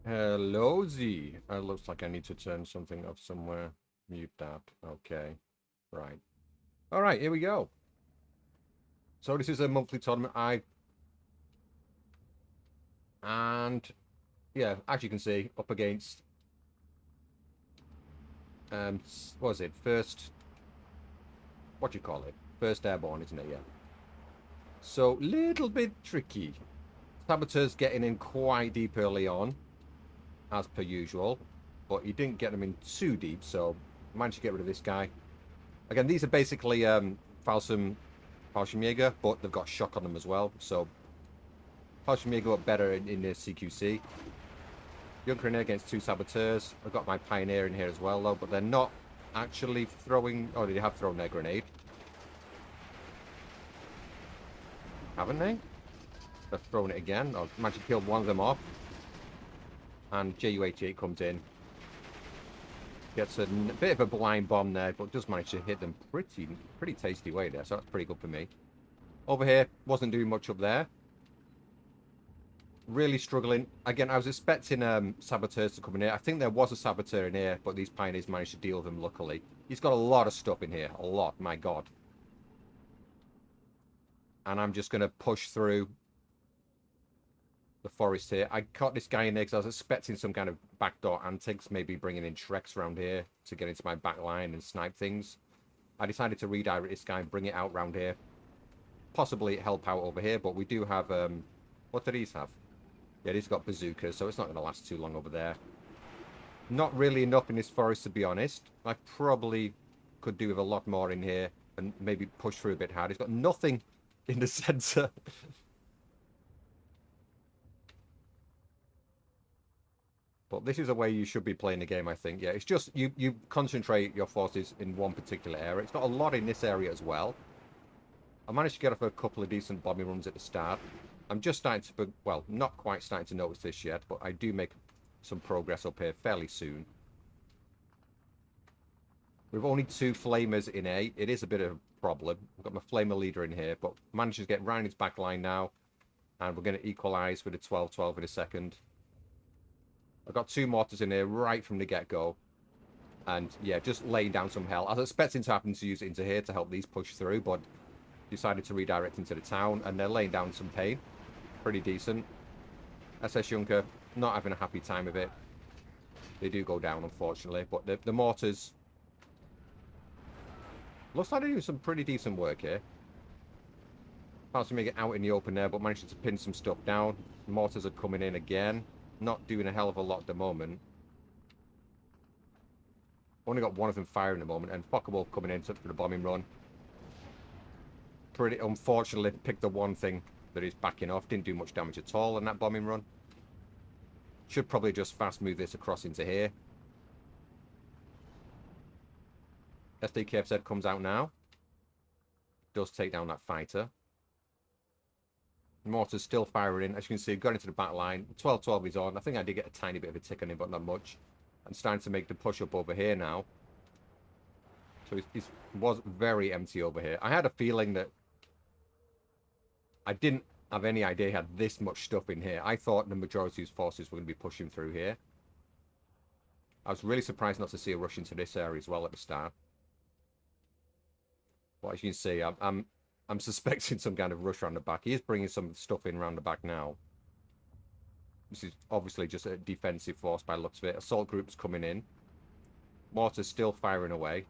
Hello, Z. Looks like I need to turn something off somewhere. Mute that. Okay. Right. All right, here we go. So this is a monthly tournament. And yeah, as you can see, up against what is it? What do you call it? First airborne, isn't it? Yeah. So little bit tricky. Saboteurs getting in quite deep early on, as per usual, but you didn't get them in too deep, so managed to get rid of this guy. Again, these are basically Fallschirmjäger, but they've got shock on them as well. So Fallschirmjäger got better in the CQC. Junker against two saboteurs. I've got my pioneer in here as well, though, but they're not actually throwing. Oh, they have thrown their grenade, haven't they? They've thrown it again. I've managed to kill one of them off, and Ju-88 comes in, gets a bit of a blind bomb there, but does manage to hit them pretty tasty way there. So that's pretty good for me. Over here, wasn't doing much up there. Really struggling. Again, I was expecting saboteurs to come in here. I think there was a saboteur in here, but these pioneers managed to deal with him, luckily. He's got a lot of stuff in here. A lot, my god. And I'm just going to push through the forest here. I caught this guy in there because I was expecting some kind of backdoor antics, maybe bringing in Shreks around here to get into my back line and snipe things. I decided to redirect this guy and bring it out round here. Possibly help out over here, but we do have... what do these have? Yeah, he's got bazookas, so it's not going to last too long over there. Not really enough in this forest, to be honest. I probably could do with a lot more in here and maybe push through a bit hard. He's got nothing in the center. But this is a way you should be playing the game, I think. Yeah, it's just you concentrate your forces in one particular area. It's got a lot in this area as well. I managed to get off a couple of decent bombing runs at the start. I'm just starting to, well, not quite starting to notice this yet, but I do make some progress up here fairly soon. We've only two flamers in A. It is a bit of a problem. I've got my flamer leader in here, but managed to get round his back line now. And we're going to equalize with a 12-12 in a second. I've got two mortars in here right from the get-go. And yeah, just laying down some hell. I was expecting to happen to use it into here to help these push through, but decided to redirect into the town. And they're laying down some pain. Pretty decent. SS Junker, not having a happy time of it. They do go down, unfortunately. But the mortars... Looks like they're doing some pretty decent work here. Can't see me get out in the open there, but managing to pin some stuff down. Mortars are coming in again. Not doing a hell of a lot at the moment. Only got one of them firing at the moment, and Focke-Wulf coming in for the bombing run. Pretty unfortunately picked the one thing that is backing off. Didn't do much damage at all in that bombing run. Should probably just fast move this across into here. SDKFZ comes out now. Does take down that fighter. Mortar's still firing. As you can see, got into the back line. 12-12 is on. I think I did get a tiny bit of a tick on him, but not much. And starting to make the push up over here now. So it was very empty over here. I had a feeling that I didn't have any idea he had this much stuff in here. I thought the majority of his forces were going to be pushing through here. I was really surprised not to see a rush into this area as well at the start. But as you can see, I'm suspecting some kind of rush around the back. He is bringing some stuff in around the back now. This is obviously just a defensive force by the looks of it. Assault groups coming in. Mortar's still firing away.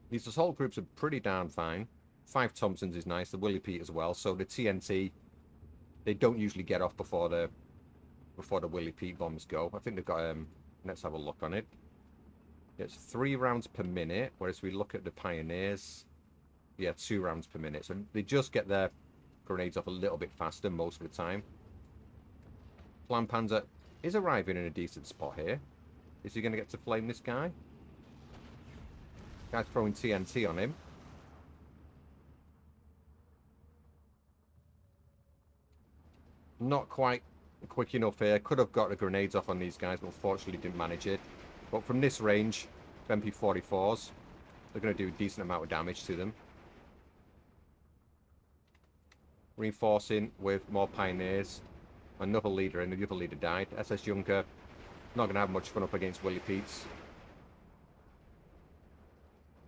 These assault groups are pretty damn fine. 5 Thompsons is nice. The Willie Pete as well. So the TNT, they don't usually get off before the Willie Pete bombs go. I think they've got let's have a look on it. It's 3 rounds per minute, whereas we look at the Pioneers, yeah, 2 rounds per minute. So they just get their grenades off a little bit faster most of the time. Flampanzer is arriving in a decent spot here. Is he going to get to flame this guy? Guy's throwing TNT on him. Not quite quick enough here. Could have got the grenades off on these guys, but unfortunately didn't manage it. But from this range, MP44s, they're going to do a decent amount of damage to them. Reinforcing with more Pioneers. Another leader, and the other leader died. SS Junker, not going to have much fun up against Willie Pete's.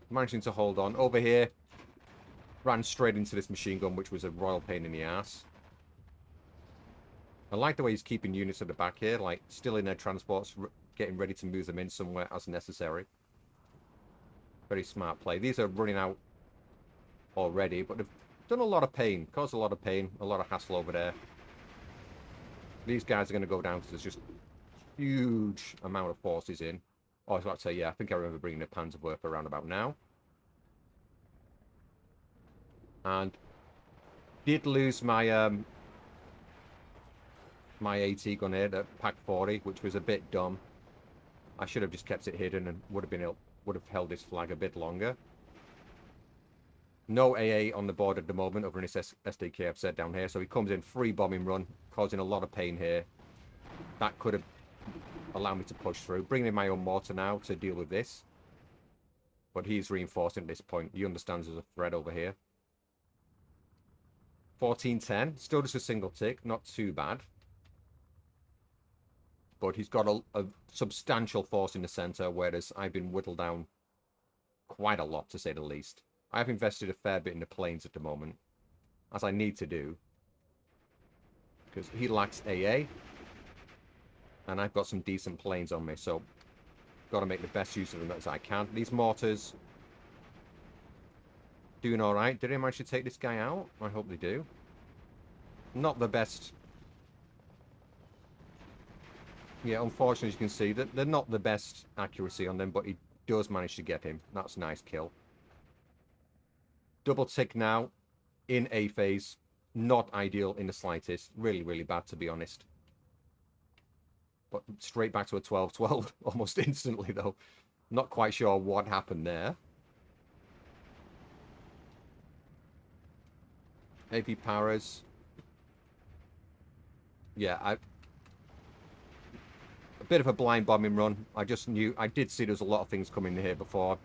Managing to hold on. Over here, ran straight into this machine gun, which was a royal pain in the ass. I like the way he's keeping units at the back here, like still in their transports, getting ready to move them in somewhere as necessary. Very smart play. These are running out already, but they've done a lot of pain, caused a lot of pain, a lot of hassle over there. These guys are going to go down because there's just huge amount of forces in. Oh, I was about to say, yeah, I think I remember bringing the Panzerwerfer around about now. And did lose my my AT gun here, the Pack 40, which was a bit dumb. I should have just kept it hidden and would have held this flag a bit longer. No AA on the board at the moment over in this SDK I've said down here. So he comes in, free bombing run, causing a lot of pain here. That could have allowed me to push through. Bringing in my own mortar now to deal with this. But he's reinforcing at this point. He understands there's a threat over here. 1410. Still just a single tick. Not too bad. But he's got a substantial force in the center, whereas I've been whittled down quite a lot, to say the least. I've invested a fair bit in the planes at the moment, as I need to do, because he lacks AA, and I've got some decent planes on me, so got to make the best use of them as I can. These mortars doing all right. Did they manage to take this guy out? I hope they do. Not the best. Yeah, unfortunately, as you can see, that they're not the best accuracy on them, but he does manage to get him. That's a nice kill. Double tick now in A phase. Not ideal in the slightest. Really, really bad, to be honest. But straight back to a 12-12 almost instantly, though. Not quite sure what happened there. AP Paras. Yeah, a bit of a blind bombing run. I just knew, I did see there was a lot of things coming here before.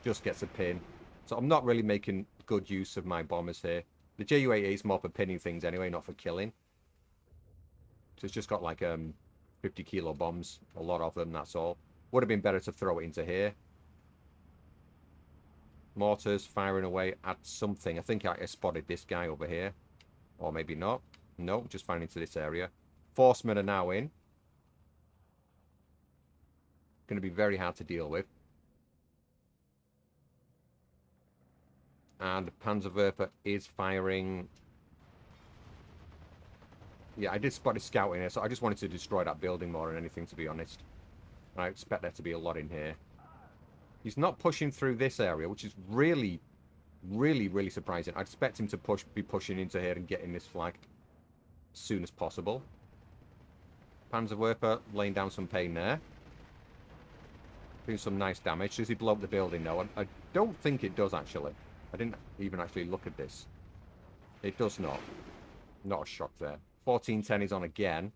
Just gets a pin. So I'm not really making good use of my bombers here. The JU-88 is more for pinning things anyway, not for killing. So it's just got like 50 kilo bombs. A lot of them, that's all. Would have been better to throw it into here. Mortars firing away at something. I think I spotted this guy over here. Or maybe not. No, just firing into this area. Forcemen are now in. Going to be very hard to deal with. And Panzerwerfer is firing. Yeah, I did spot a scout in here, so I just wanted to destroy that building more than anything, to be honest. I expect there to be a lot in here. He's not pushing through this area, which is really, really, really surprising. I expect him to be pushing into here and getting this flag as soon as possible. Panzerwerfer laying down some pain there. Doing some nice damage. Does he blow up the building, though? I don't think it does, actually. I didn't even actually look at this. It does not. Not a shock there. 1410 is on again.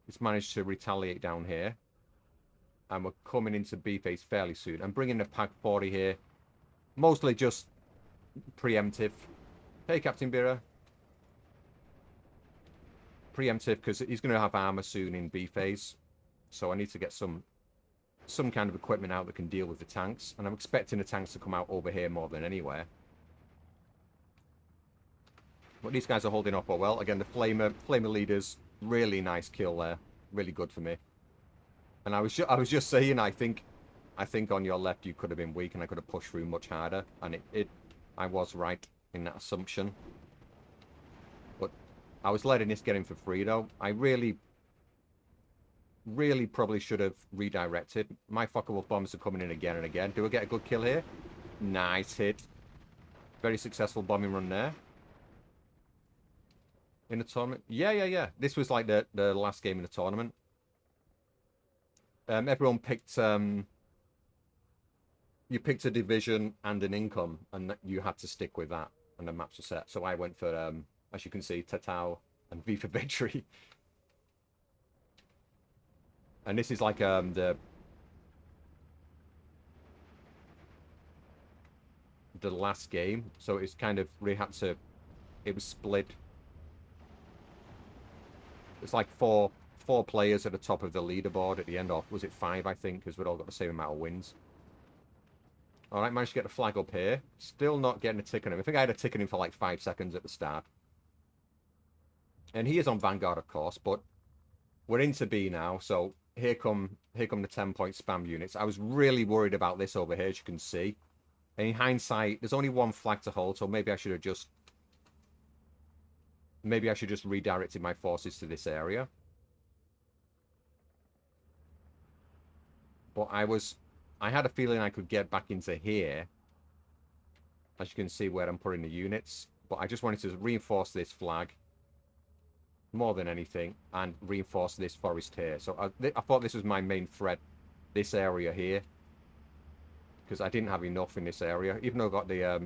It's managed to retaliate down here. And we're coming into B phase fairly soon. I'm bringing the Pack 40 here. Mostly just preemptive. Hey, Captain Bira. Preemptive, because he's going to have armor soon in B phase. So I need to get some kind of equipment out that can deal with the tanks. And I'm expecting the tanks to come out over here more than anywhere. But these guys are holding up well. Again, the Flamer leaders, really nice kill there. Really good for me. And I was just saying, I think on your left you could have been weak and I could have pushed through much harder. And I was right in that assumption. But I was letting this get him for free, though. I really probably should have redirected. My Focke-Wulf bombers are coming in again and again. Do I get a good kill here? Nice hit. Very successful bombing run there. In the tournament? Yeah. This was like the last game in the tournament. Everyone picked... you picked a division and an income, and you had to stick with that, and the maps were set. So I went for, as you can see, Tatao and V for Victory. And this is like the last game, so it's kind of really had to. It was split. It's like four players at the top of the leaderboard at the end, or was it 5, I think, because we'd all got the same amount of wins. All right, managed to get the flag up here. Still not getting a tick on him. I think I had a tick on him for like 5 seconds at the start. And he is on Vanguard, of course, but we're into B now, so here come the 10-point spam units. I was really worried about this over here, as you can see. And in hindsight, there's only one flag to hold, so maybe I should have just... Maybe I should just redirected my forces to this area. But I had a feeling I could get back into here. As you can see where I'm putting the units. But I just wanted to reinforce this flag. More than anything. And reinforce this forest here. So I thought this was my main threat. This area here. Because I didn't have enough in this area. Even though I got the...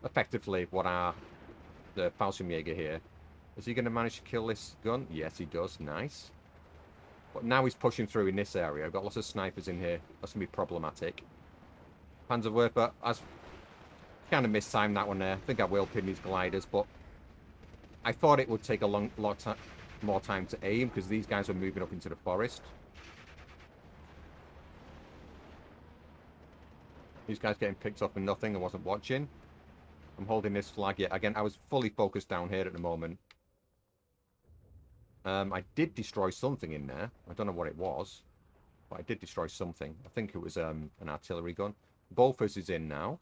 effectively, what are... the Fallschirmjäger here. Is he going to manage to kill this gun? Yes, he does. Nice. But now he's pushing through in this area. I've got lots of snipers in here. That's going to be problematic. Panzerwerfer, I've kind of mistimed that one there. I think I will pin these gliders, but I thought it would take a lot more time to aim because these guys were moving up into the forest. These guys getting picked up for nothing. I wasn't watching. I'm holding this flag yet. Again, I was fully focused down here at the moment. I did destroy something in there. I don't know what it was. But I did destroy something. I think it was an artillery gun. Bolfus is in now.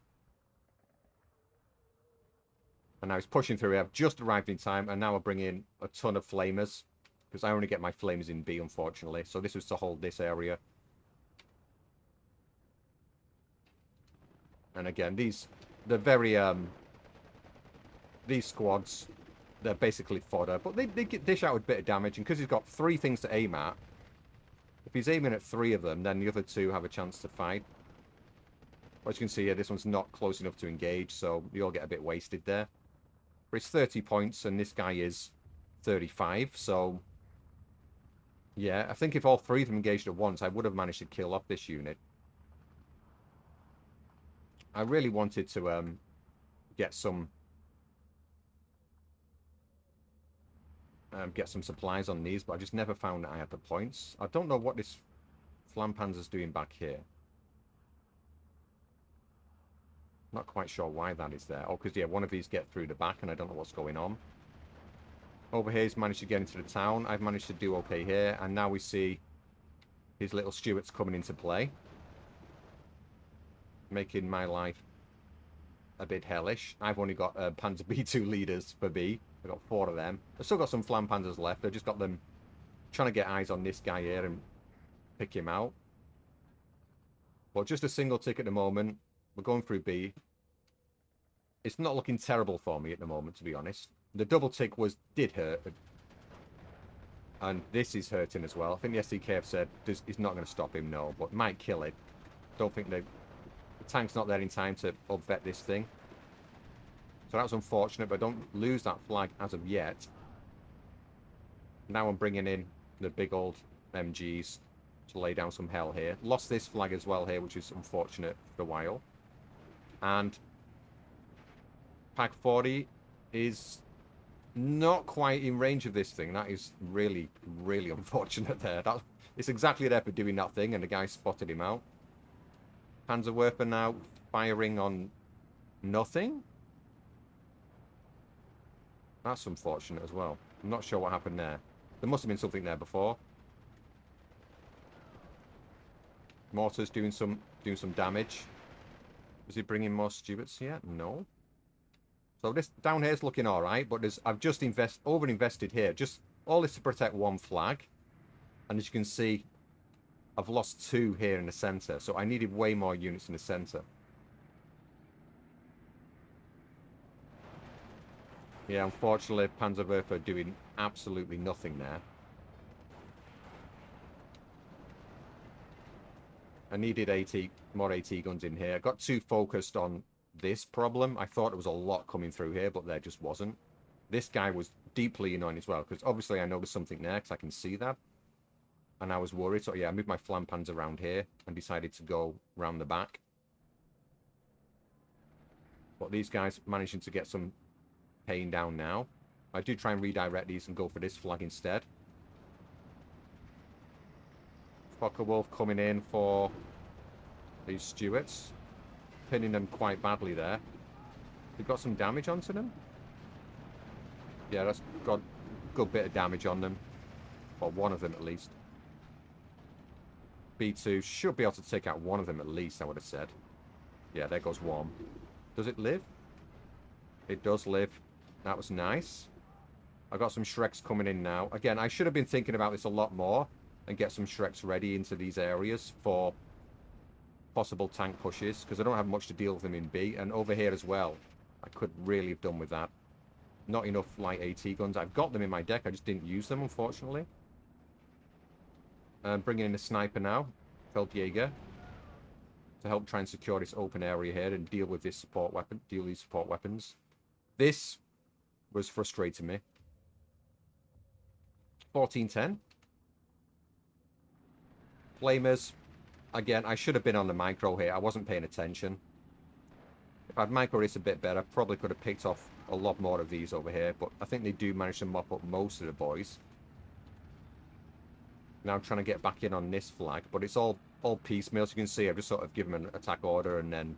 And I was pushing through. I've just arrived in time. And now I bring in a ton of flamers. Because I only get my flamers in B, unfortunately. So this was to hold this area. And again, they're very... these squads... They're basically fodder, but they dish out a bit of damage, and because he's got 3 things to aim at, if he's aiming at 3 of them, then the other 2 have a chance to fight. As you can see here, this one's not close enough to engage, so you all get a bit wasted there. But it's 30 points, and this guy is 35, so... Yeah, I think if all 3 of them engaged at once, I would have managed to kill off this unit. I really wanted to get some supplies on these, but I just never found that I had the points. I don't know what this Flampanzer's doing back here. Not quite sure why that is there. Oh, because, yeah, one of these get through the back, and I don't know what's going on. Over here, he's managed to get into the town. I've managed to do okay here, and now we see his little Stuarts coming into play. Making my life a bit hellish. I've only got Panzer B2 leaders for B. I've got 4 of them. I've still got some Flampanzers left. I've just got them trying to get eyes on this guy here and pick him out. But just a single tick at the moment. We're going through B. It's not looking terrible for me at the moment, to be honest. The double tick did hurt. And this is hurting as well. I think the SDKF said it's not going to stop him, no. But might kill it. Don't think the tank's not there in time to upvet this thing. So that was unfortunate, but don't lose that flag as of yet. Now I'm bringing in the big old MGs to lay down some hell here. Lost this flag as well here, which is unfortunate for a while. And Pack 40 is not quite in range of this thing. That is really, really unfortunate there. It's exactly there for doing that thing, and the guy spotted him out. Panzerwerfer now firing on nothing. That's unfortunate as well. I'm not sure what happened there. There must have been something there before. Mortar's doing some damage. Is he bringing more Stuarts yet? No. So this down here is looking all right, but I've just over-invested here. Just all this to protect one flag. And as you can see, I've lost 2 here in the center. So I needed way more units in the center. Yeah, unfortunately, Panzerwerfer are doing absolutely nothing there. I needed more AT guns in here. I got too focused on this problem. I thought there was a lot coming through here, but there just wasn't. This guy was deeply annoying as well, because obviously I noticed something there, because I can see that. And I was worried. So yeah, I moved my Flampans around here and decided to go round the back. But these guys managing to get some pain down now. I do try and redirect these and go for this flag instead. Fokker Wolf coming in for these Stuarts. Pinning them quite badly there. We've got some damage onto them. Yeah, that's got a good bit of damage on them. Or one of them at least. B2 should be able to take out one of them at least, I would have said. Yeah, there goes one. Does it live? It does live. That was nice. I got some Shreks coming in now. Again, I should have been thinking about this a lot more and get some Shreks ready into these areas for possible tank pushes, because I don't have much to deal with them in B. And over here as well, I could really have done with that. Not enough light AT guns. I've got them in my deck, I just didn't use them, unfortunately. Bringing in a sniper now, Feldjäger, to help try and secure this open area here and deal with this support weapon, deal with these support weapons. This was frustrating me. 14-10. Flamers. Again, I should have been on the micro here. I wasn't paying attention. If I'd micro this a bit better, probably could have picked off a lot more of these over here. But I think they do manage to mop up most of the boys. Now I'm trying to get back in on this flag. But it's all piecemeal. As you can see, I've just sort of given them an attack order and then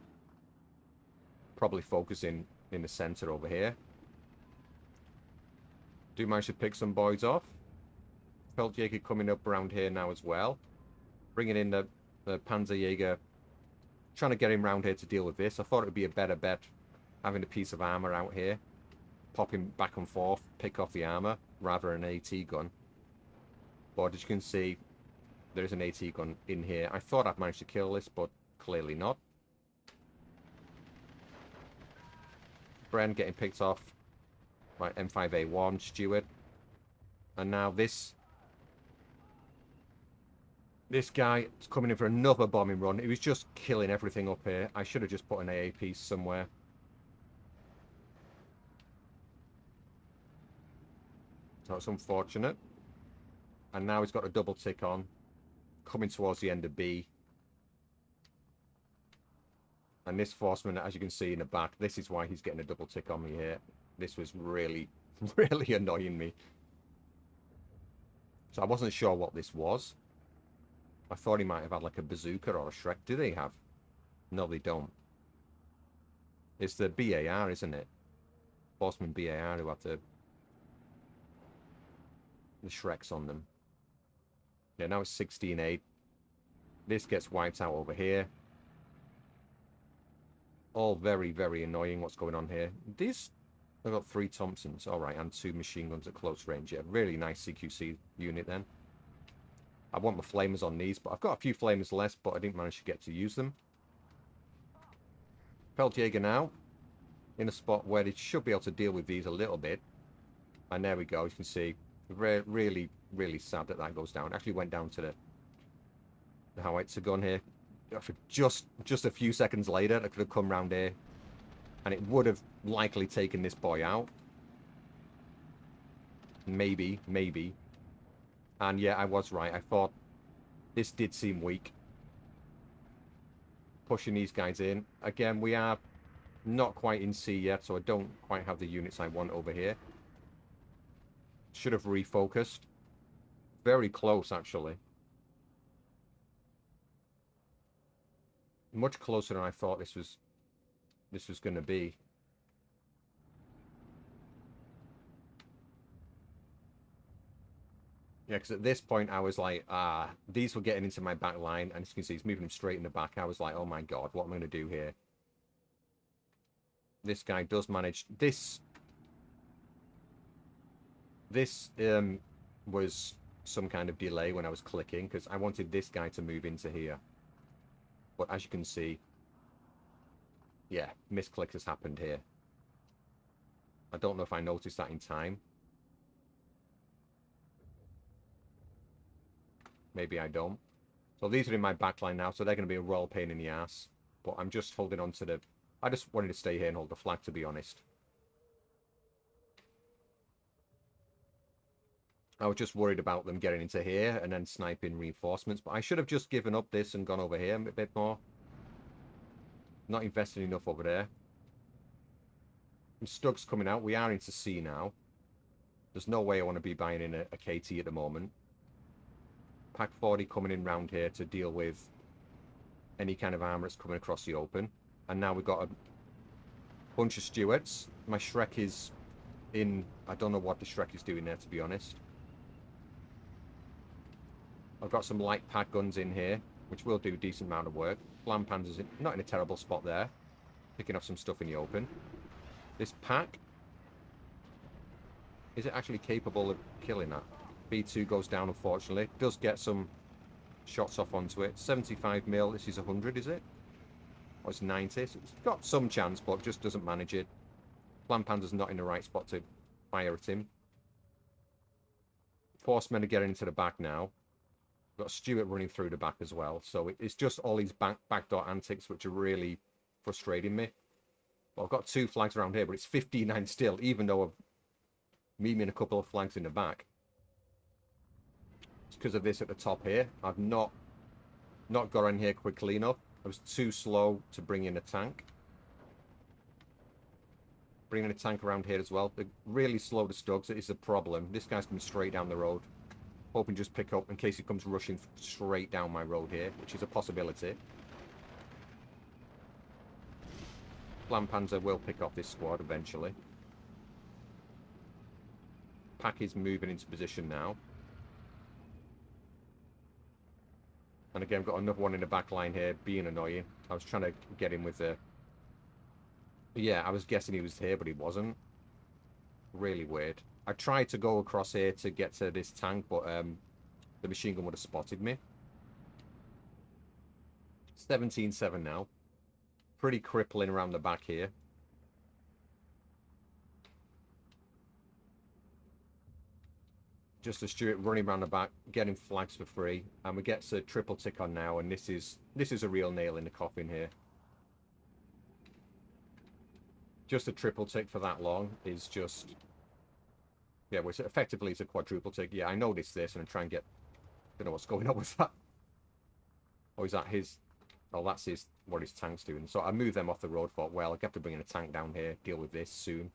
probably focusing in the center over here. Do manage to pick some boys off. Feldjäger coming up around here now as well. Bringing in the Panzerjäger. Trying to get him round here to deal with this. I thought it would be a better bet having a piece of armor out here. Pop him back and forth. Pick off the armor rather than an AT gun. But as you can see, there is an AT gun in here. I thought I'd managed to kill this, but clearly not. Bren getting picked off by M5A1, Stuart. And now this guy is coming in for another bombing run. He was just killing everything up here. I should have just put an AA piece somewhere. That's unfortunate. And now he's got a double tick on. Coming towards the end of B. And this Forceman, as you can see in the back, this is why he's getting a double tick on me here. This was really, really annoying me. So I wasn't sure what this was. I thought he might have had like a bazooka or a Shrek. Do they have? No, they don't. It's the BAR, isn't it? Forceman BAR who have the Shreks on them. Yeah, now it's 16-8. This gets wiped out over here. All very, very annoying what's going on here. These, I've got 3 Thompsons, alright, and 2 machine guns at close range. Yeah, really nice CQC unit then. I want my flamers on these, but I've got a few flamers less, but I didn't manage to get to use them. Feldjäger now, in a spot where they should be able to deal with these a little bit. And there we go, you can see, really, really sad that that goes down. Actually went down to the howitzer gun here. For just a few seconds later, I could have come round here, and it would have likely taken this boy out. Maybe. And yeah, I was right. I thought this did seem weak. Pushing these guys in. Again, we are not quite in C yet, so I don't quite have the units I want over here. Should have refocused. Very close, actually. Much closer than I thought this was going to be. Yeah, because at this point I was like, these were getting into my back line, and as you can see, he's moving them straight in the back. I was like, oh my god, what am I going to do here? This guy does manage. This was some kind of delay when I was clicking, because I wanted this guy to move into here. But as you can see, yeah, misclick has happened here. I don't know if I noticed that in time. Maybe I don't. So these are in my backline now, so they're going to be a royal pain in the ass. But I'm just holding on to the... I just wanted to stay here and hold the flag, to be honest. I was just worried about them getting into here and then sniping reinforcements. But I should have just given up this and gone over here a bit more. Not invested enough over there. And Stug's coming out. We are into C now. There's no way I want to be buying in a KT at the moment. Pack 40 coming in round here to deal with any kind of armor that's coming across the open. And now we've got a bunch of Stuarts. My Shrek is in... I don't know what the Shrek is doing there, to be honest. I've got some light pack guns in here, which will do a decent amount of work. Flam Panzer's not in a terrible spot there. Picking off some stuff in the open. This pack... Is it actually capable of killing that? B2 goes down, unfortunately. Does get some shots off onto it. 75 mil. This is 100, is it? Or it's 90. So it's got some chance, but just doesn't manage it. Flam Panzer's not in the right spot to fire at him. Forcemen are getting into the back now. Got Stuart running through the back as well. So it's just all these backdoor antics which are really frustrating me. Well, I've got 2 flags around here, but it's 15-9 still, even though I've meeting a couple of flags in the back. It's because of this at the top here. I've not got in here quickly enough. I was too slow to bring in a tank. Bringing a tank around here as well. They're really slow to Stugs. It is a problem. This guy's coming straight down the road. Hoping just pick up in case he comes rushing straight down my road here, which is a possibility. Flam Panzer will pick off this squad eventually. Pack is moving into position now. And again, I've got another one in the back line here, being annoying. I was trying to get him with the... Yeah, I was guessing he was here, but he wasn't. Really weird. I tried to go across here to get to this tank, but the machine gun would have spotted me. 17-7 now. Pretty crippling around the back here. Just a Stuart running around the back, getting flags for free, and we get to triple tick on now, and this is a real nail in the coffin here. Just a triple tick for that long is just, yeah, well, effectively it's a quadruple tick. Yeah, I noticed this, and I'm trying to get, don't know what's going on with that. Oh, is that his? Oh, that's what his tank's doing. So I moved them off the road. Thought, well, I have to bring in a tank down here, deal with this soon.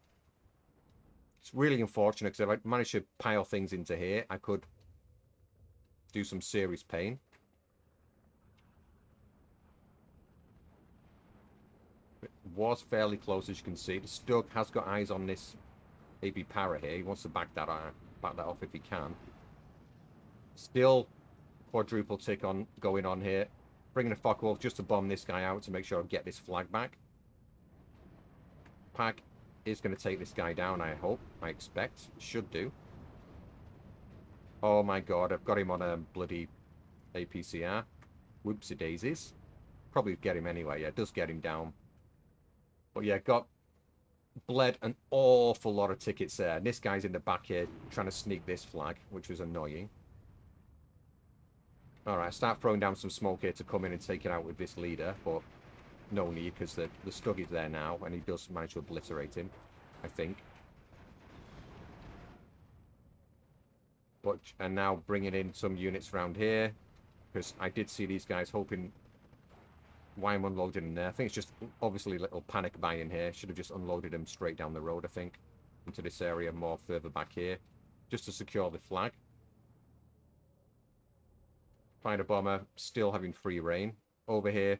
It's really unfortunate because if I managed to pile things into here, I could do some serious pain. It was fairly close, as you can see. The Stug has got eyes on this AB Para here. He wants to back that off if he can. Still quadruple tick on going on here. Bringing a Focke-Wulf just to bomb this guy out to make sure I get this flag back. Pack is going to take this guy down, I hope. I expect. Should do. Oh my god, I've got him on a bloody APCR. Whoopsie daisies. Probably get him anyway. Yeah, it does get him down. But yeah, bled an awful lot of tickets there. And this guy's in the back here trying to sneak this flag, which was annoying. Alright, start throwing down some smoke here to come in and take it out with this leader, but no need because the Stug is there now, and he does manage to obliterate him, I think. And now bringing in some units around here, because I did see these guys hoping why I'm unloading in there. I think it's just obviously a little panic buying here. Should have just unloaded them straight down the road, I think, into this area more further back here, just to secure the flag. Fighter bomber still having free reign. Over here,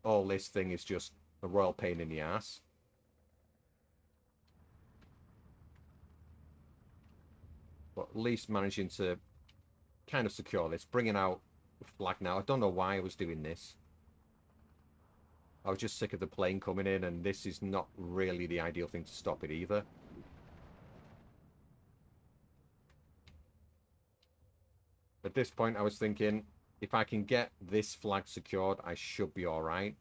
all this thing is just a royal pain in the ass. But at least managing to kind of secure this. Bringing out the flag now. I don't know why I was doing this. I was just sick of the plane coming in, and this is not really the ideal thing to stop it either. At this point, I was thinking, if I can get this flag secured, I should be alright.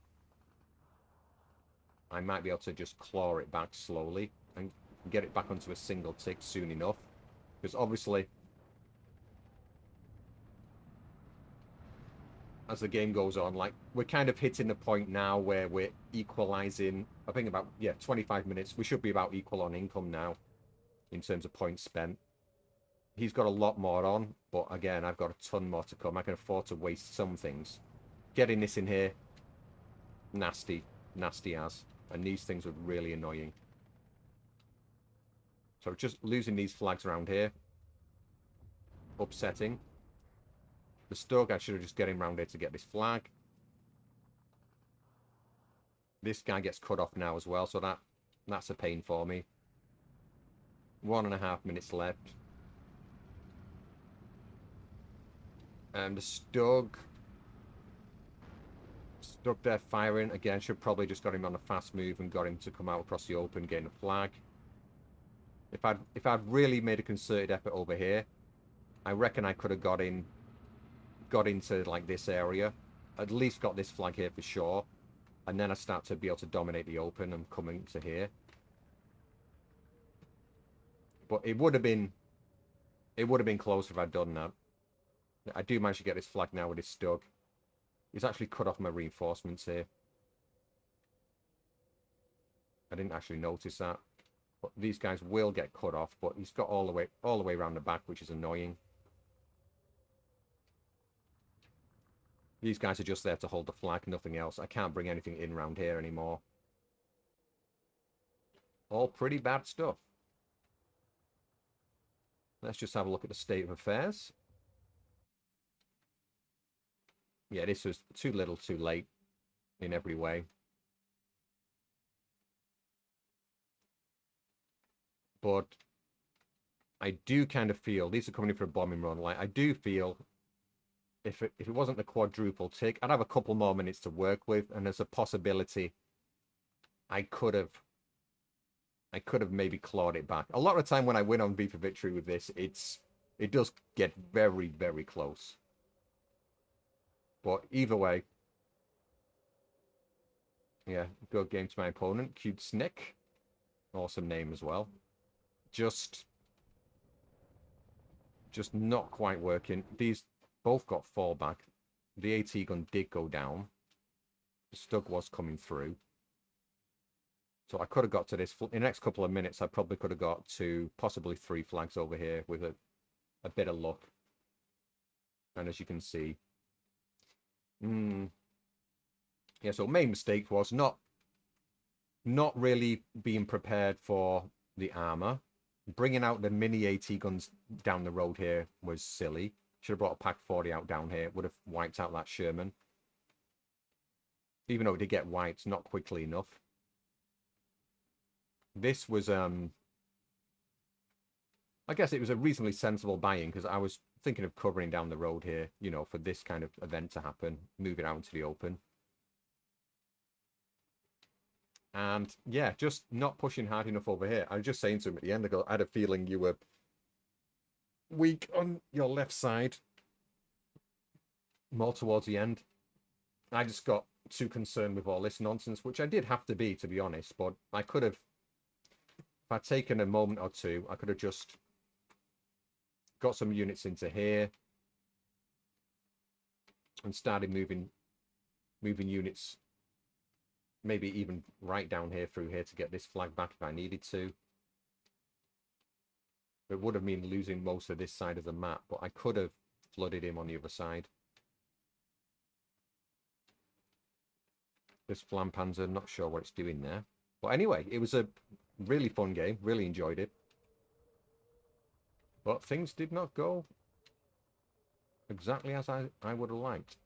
I might be able to just claw it back slowly and get it back onto a single tick soon enough. Because obviously, as the game goes on, like, we're kind of hitting the point now where we're equalizing. I think about, yeah, 25 minutes. We should be about equal on income now in terms of points spent. He's got a lot more on, but again, I've got a ton more to come. I can afford to waste some things. Getting this in here, nasty, nasty as. And these things were really annoying. So just losing these flags around here. Upsetting. The Stug, I should have just get him around here to get this flag. This guy gets cut off now as well, so that's a pain for me. 1.5 minutes left. And the Stug there firing. Again, should probably just got him on a fast move and got him to come out across the open, gain a flag. If I'd really made a concerted effort over here, I reckon I could have got into like this area. At least got this flag here for sure. And then I start to be able to dominate the open and come into here. But it would have been closer if I'd done that. I do manage to get this flag now with his Stug. He's actually cut off my reinforcements here. I didn't actually notice that. But these guys will get cut off, but he's got all the way around the back, which is annoying. These guys are just there to hold the flag, nothing else. I can't bring anything in around here anymore. All pretty bad stuff. Let's just have a look at the state of affairs. Yeah, this was too little, too late in every way. But I do kind of feel, these are coming in for a bombing run, like I do feel if it wasn't the quadruple tick, I'd have a couple more minutes to work with, and there's a possibility I could have maybe clawed it back. A lot of the time when I win on V for Victory with this, it does get very, very close. But either way, yeah, good game to my opponent. Cute Snick. Awesome name as well. Just not quite working. These both got fallback. The AT gun did go down. The Stug was coming through. So I could have got to this. In the next couple of minutes, I probably could have got to possibly 3 flags over here with a bit of luck. And as you can see, yeah, so main mistake was not really being prepared for the armor. Bringing out the mini AT guns down the road here was silly. Should have brought a Pack 40 out down here. Would have wiped out that Sherman. Even though it did get wiped, not quickly enough. This was, I guess it was a reasonably sensible buy-in, because I was thinking of covering down the road here, you know, for this kind of event to happen, move it out into the open. And yeah, just not pushing hard enough over here. I was just saying to him at the end, I had a feeling you were weak on your left side more towards the end. I just got too concerned with all this nonsense, which I did have to be honest, but I could have, if I'd taken a moment or two, I could have just got some units into here and started moving units, maybe even right down here through here to get this flag back if I needed to. It would have meant losing most of this side of the map, but I could have flooded him on the other side. This Flampanzer, not sure what it's doing there. But anyway, it was a really fun game. Really enjoyed it. But things did not go exactly as I would have liked.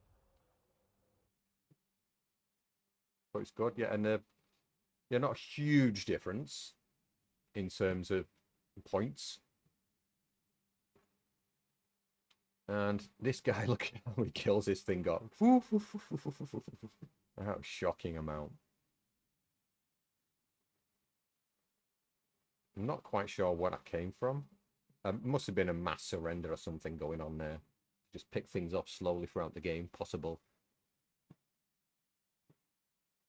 But it's good, yeah. And yeah, not a huge difference in terms of points. And this guy, look at how many kills this thing got. A shocking amount. I'm not quite sure where that came from. Must have been a mass surrender or something going on there. Just pick things up slowly throughout the game, possible.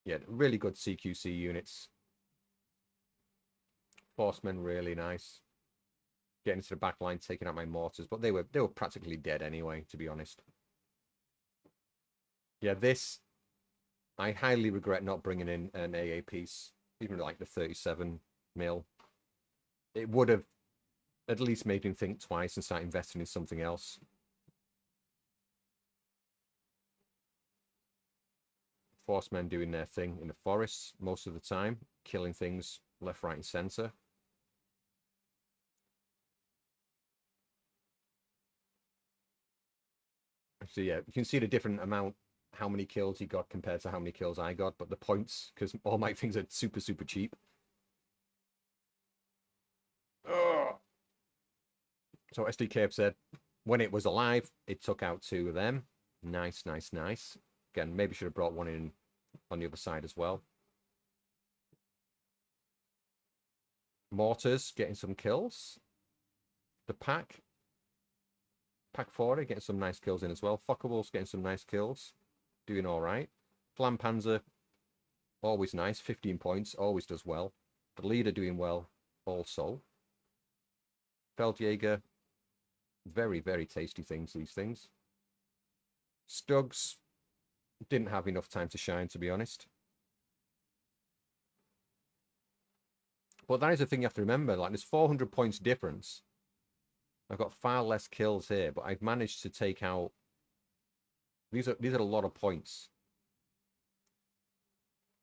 Yeah, really good CQC units. Forcemen, really nice. Getting into the back line, taking out my mortars, but they were practically dead anyway, to be honest. Yeah, this, I highly regret not bringing in an AA piece, even like the 37 mil. It would have at least made him think twice and start investing in something else. Forcemen doing their thing in the forests most of the time, killing things left, right, and center. So yeah, you can see the different amount, how many kills he got compared to how many kills I got, but the points, because all my things are super, super cheap. Ugh. So SDK have said, when it was alive, it took out 2 of them. Nice, nice, nice. Again, maybe should have brought one in on the other side as well. Mortars getting some kills. The pack 40 getting some nice kills in as well. Focke-Wulf's getting some nice kills. Doing all right. Flampanzer, always nice. 15 points, always does well. The leader doing well also. Feldjäger, very, very tasty things, these things. Stugs, didn't have enough time to shine, to be honest. But that is the thing you have to remember. Like, there's 400 points difference. I've got far less kills here, but I've managed to take out... These are a lot of points.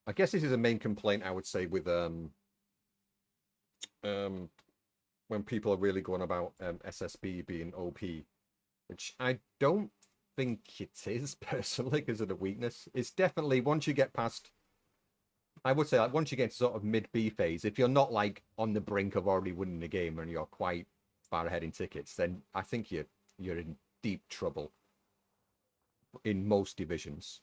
I guess this is a main complaint, I would say, with when people are really going about SSB being OP, which I don't think it is, personally, because of the weakness. It's definitely, once you get past... I would say, like, once you get to sort of mid-B phase, if you're not, like, on the brink of already winning the game and you're quite far ahead in tickets, then I think you're in deep trouble in most divisions.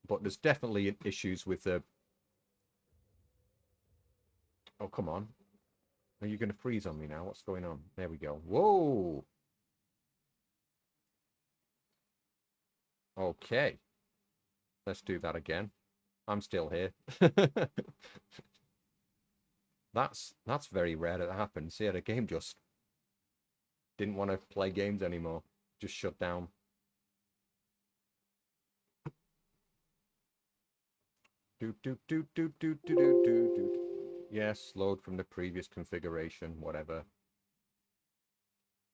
But there's definitely issues with the... Oh, come on. Are you going to freeze on me now? What's going on? There we go. Whoa! Okay. Let's do that again. I'm still here. That's very rare that happens. Yeah, the game just didn't want to play games anymore. Just shut down. Do. Yes, load from the previous configuration, whatever.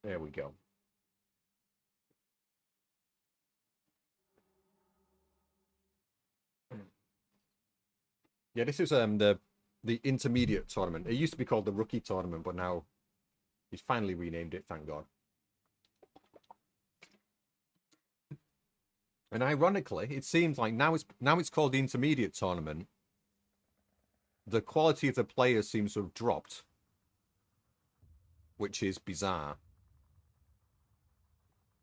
There we go. Yeah, this is the intermediate tournament. It used to be called the rookie tournament, but now he's finally renamed it, thank God. And ironically, it seems like now it's called the intermediate tournament. The quality of the players seems to have dropped, which is bizarre.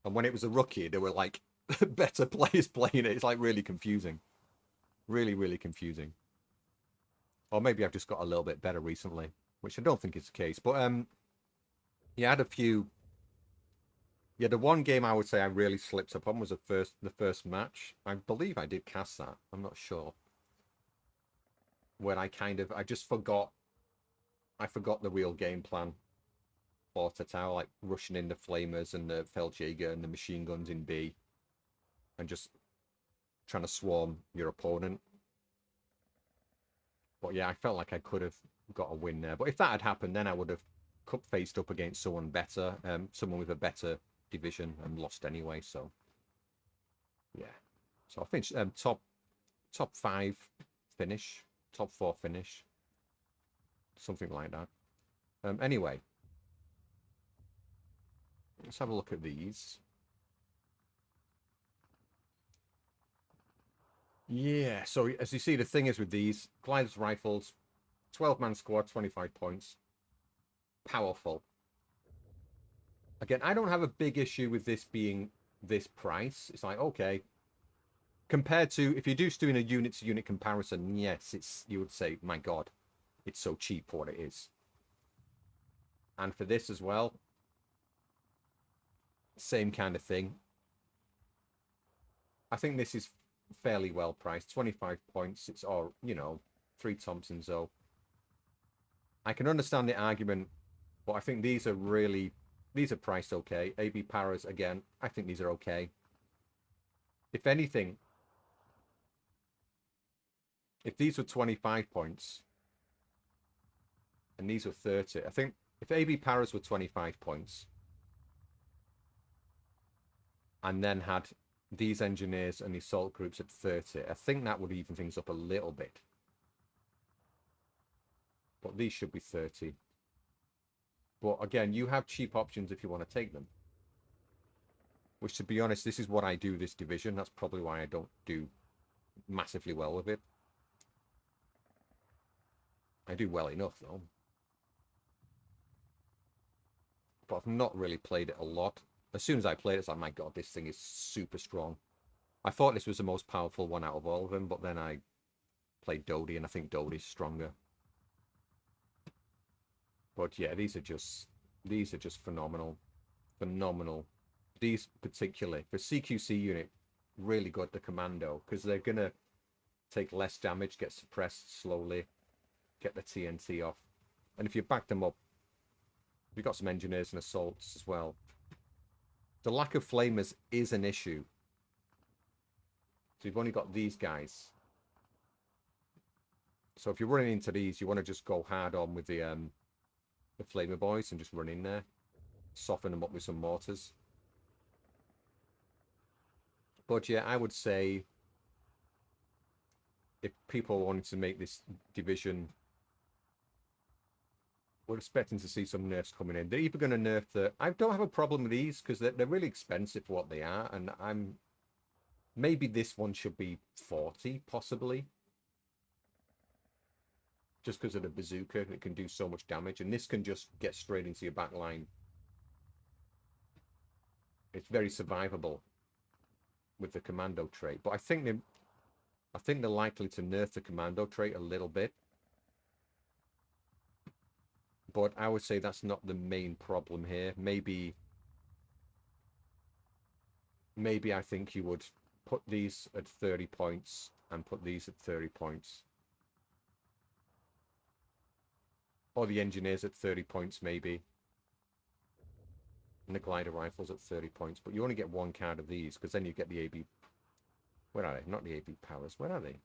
And when it was a rookie, there were like better players playing it. It's like really confusing. Really, really confusing. Or maybe I've just got a little bit better recently, which I don't think is the case. But yeah, I had a few. Yeah, the one game I would say I really slipped up on was the first match. I believe I did cast that. I'm not sure. When I just forgot. I forgot the real game plan for Tatao, like rushing in the flamers and the Feldjäger and the machine guns in B, and just trying to swarm your opponent. But yeah, I felt like I could have got a win there. But if that had happened, then I would have faced up against someone better, someone with a better division, and lost anyway. So yeah, so I finished top 5 finish, top 4 finish, something like that. Anyway, let's have a look at these. Yeah, so as you see, the thing is with these Gliders rifles, 12-man squad, 25 points, powerful. Again, I don't have a big issue with this being this price. It's like, okay, compared to, if you're just doing a unit-to-unit comparison, yes, you would say, my God, it's so cheap for what it is. And for this as well, same kind of thing. I think this is fairly well priced. 25 points. It's all, 3 Thompsons, though. I can understand the argument, but I think these are priced okay. AB Paras, again, I think these are okay. If anything, if these were 25 points and these were 30, I think if AB Paras were 25 points and then had these engineers and the assault groups at 30, I think that would even things up a little bit. But these should be 30. But again, you have cheap options if you want to take them. Which, to be honest, this is what I do this division. That's probably why I don't do massively well with it. I do well enough, though. But I've not really played it a lot. As soon as I played it, it's like, my God, this thing is super strong. I thought this was the most powerful one out of all of them, but then I played Dodie, and I think Dodie's stronger. But yeah, these are just phenomenal. Phenomenal. These particularly, for CQC unit, really good, the Commando, because they're going to take less damage, get suppressed slowly, get the TNT off. And if you back them up, you've got some engineers and assaults as well. The lack of flamers is an issue. So you've only got these guys. So if you're running into these, you want to just go hard on with the flamer boys and just run in there. Soften them up with some mortars. But yeah, I would say if people wanted to make this division, we're expecting to see some nerfs coming in. They're either going to nerf the... I don't have a problem with these because they're really expensive for what they are. And maybe this one should be 40, possibly. Just because of the bazooka, it can do so much damage. And this can just get straight into your back line. It's very survivable with the commando trait. But I think they're likely to nerf the commando trait a little bit. But I would say that's not the main problem here. Maybe I think you would put these at 30 points and put these at 30 points. Or the engineers at 30 points, maybe. And the glider rifles at 30 points. But you only get one card of these, because then you get the AB... Where are they? Not the AB powers. Where are they?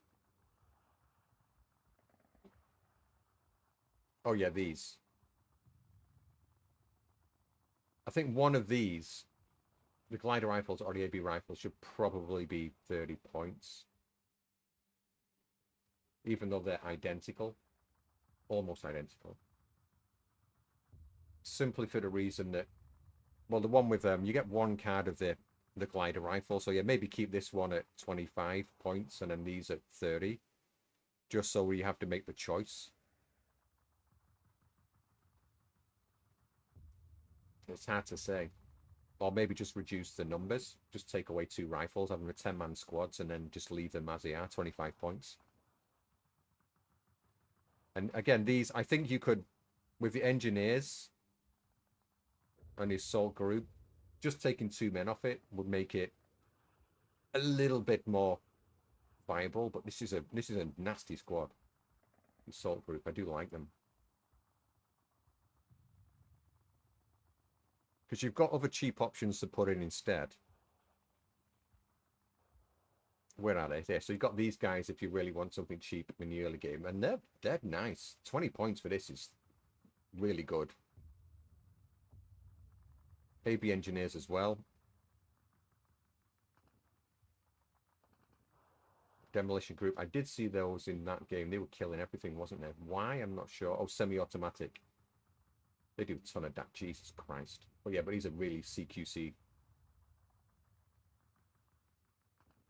Oh, yeah, these. I think one of these, the glider rifles or the AB rifles, should probably be 30 points. Even though they're identical. Almost identical. Simply for the reason that, well, the one with you get one card of the glider rifle. So yeah, maybe keep this one at 25 points and then these at 30. Just so you have to make the choice. It's hard to say. Or maybe just reduce the numbers. Just take away 2 rifles, have them a 10-man squads, and then just leave them as they are, 25 points. And again, these, I think you could, with the engineers and the assault group, just taking 2 men off it would make it a little bit more viable. But this is a nasty squad. Assault group, I do like them. Because you've got other cheap options to put in instead. Where are they? There. So you've got these guys if you really want something cheap in the early game. And they're nice. 20 points for this is really good. AB engineers as well. Demolition group. I did see those in that game. They were killing everything, wasn't they? Why? I'm not sure. Oh, semi-automatic. They do a ton of that. Jesus Christ. Oh, yeah, but he's a really CQC.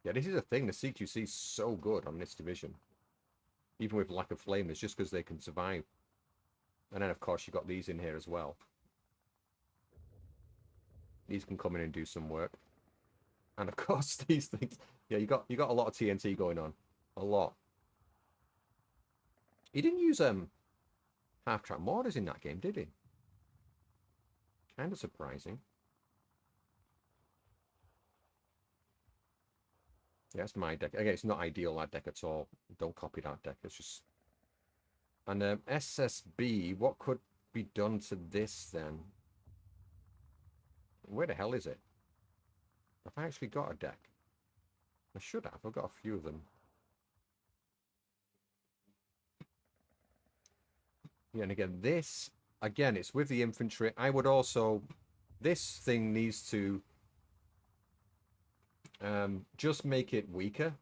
Yeah, this is a thing. The CQC is so good on this division. Even with lack of flamers, just because they can survive. And then, of course, you got these in here as well. These can come in and do some work. And, of course, these things... Yeah, you got a lot of TNT going on. A lot. He didn't use half-track mortars in that game, did he? Kind of surprising. Yeah, that's my deck. Again, it's not ideal, that deck at all. Don't copy that deck. It's just... And SSB, what could be done to this, then? Where the hell is it? Have I actually got a deck? I should have. I've got a few of them. Yeah, and again, this... Again, it's with the infantry. I would also... This thing needs to... just make it weaker.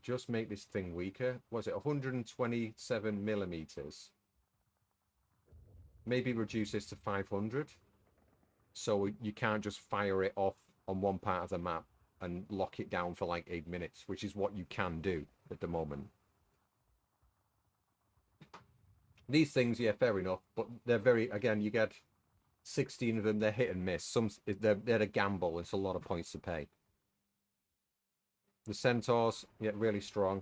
Just make this thing weaker. Was it 127 millimeters? Maybe reduce this to 500. So you can't just fire it off on one part of the map and lock it down for like 8 minutes, which is what you can do at the moment. These things, yeah, fair enough, but they're very, again, you get 16 of them, they're hit and miss. Some they're a gamble. It's a lot of points to pay. The centaurs, yeah, really strong.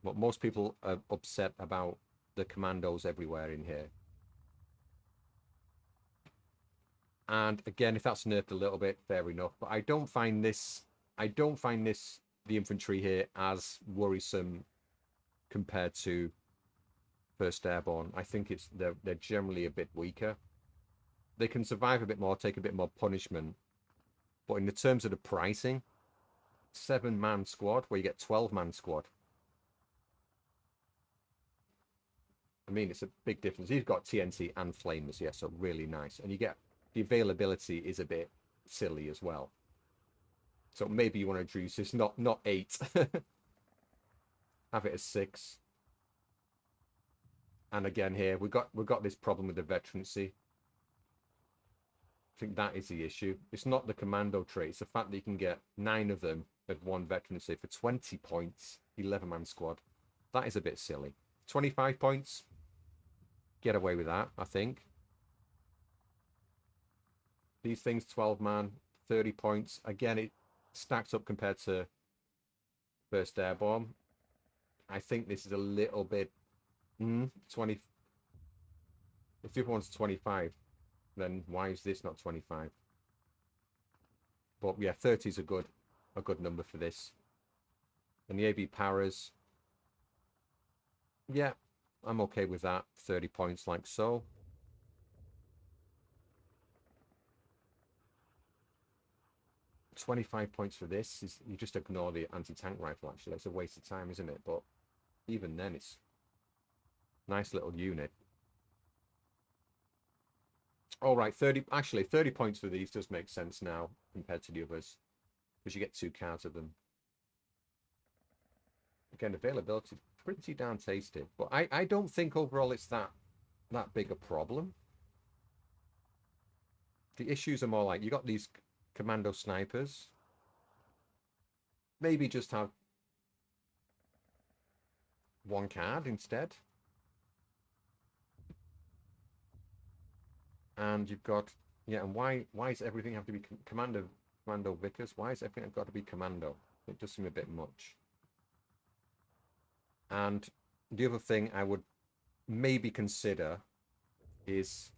But most people are upset about the commandos everywhere in here. And again, if that's nerfed a little bit, fair enough. But I don't find this, the infantry here, as worrisome compared to First Airborne. I think they're generally a bit weaker. They can survive a bit more, take a bit more punishment. But in the terms of the pricing, 7-man squad where you get 12-man squad. I mean, it's a big difference. He's got TNT and flamers, yeah, so really nice. And you get the availability is a bit silly as well. So maybe you want to introduce this, not 8. Have it as 6. And again here, we've got this problem with the veterancy. I think that is the issue. It's not the commando trait. It's the fact that you can get 9 of them at 1 veterancy for 20 points, 11-man squad. That is a bit silly. 25 points, get away with that, I think. These things, 12-man, 30 points. Again, it stacks up compared to First Airborne. I think this is a little bit 20. If the other one's 25, then why is this not 25? But yeah, 30 is a good number for this. And the AB Paras, yeah, I'm okay with that. 30 points like so. $25 points for this is, you just ignore the anti-tank rifle. Actually, it's a waste of time, isn't it? But even then, it's nice little unit. All right, 30 points for these does make sense now compared to the others, because you get 2 cards of them. Again, availability pretty darn tasty, but I don't think overall it's that big a problem. The issues are more like you got these commando snipers. Maybe just have 1 card instead. And you've got, yeah, and why does everything have to be commando Vickers? Why has everything got to be commando? It does seem a bit much. And the other thing I would maybe consider is,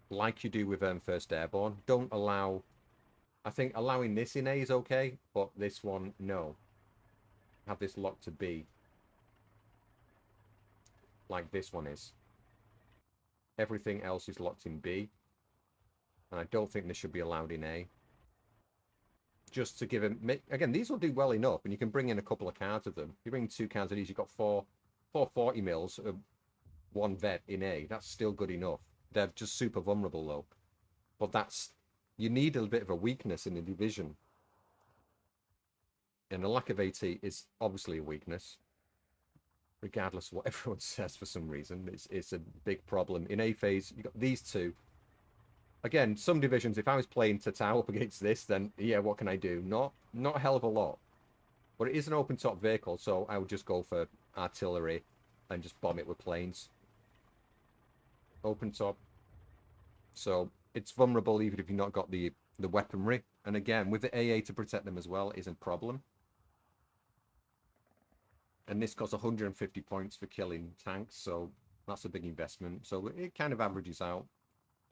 like you do with First Airborne, don't allow, I think allowing this in A is okay, but this one, no. Have this locked to B. Like this one is. Everything else is locked in B. And I don't think this should be allowed in A. Just to give him, again, these will do well enough, and you can bring in a couple of cards of them. You bring 2 cards of these, you've got 4 40 mils of 1 vet in A. That's still good enough. They're just super vulnerable though. But that's, you need a bit of a weakness in the division. And the lack of AT is obviously a weakness, regardless of what everyone says for some reason. It's a big problem. In A phase, you've got these 2. Again, some divisions, if I was playing Tatao up against this, then yeah, what can I do? Not a hell of a lot. But it is an open top vehicle, so I would just go for artillery and just bomb it with planes. Open top. So it's vulnerable even if you've not got the weaponry. And again, with the AA to protect them as well isn't a problem. And this costs 150 points for killing tanks, so that's a big investment. So it kind of averages out.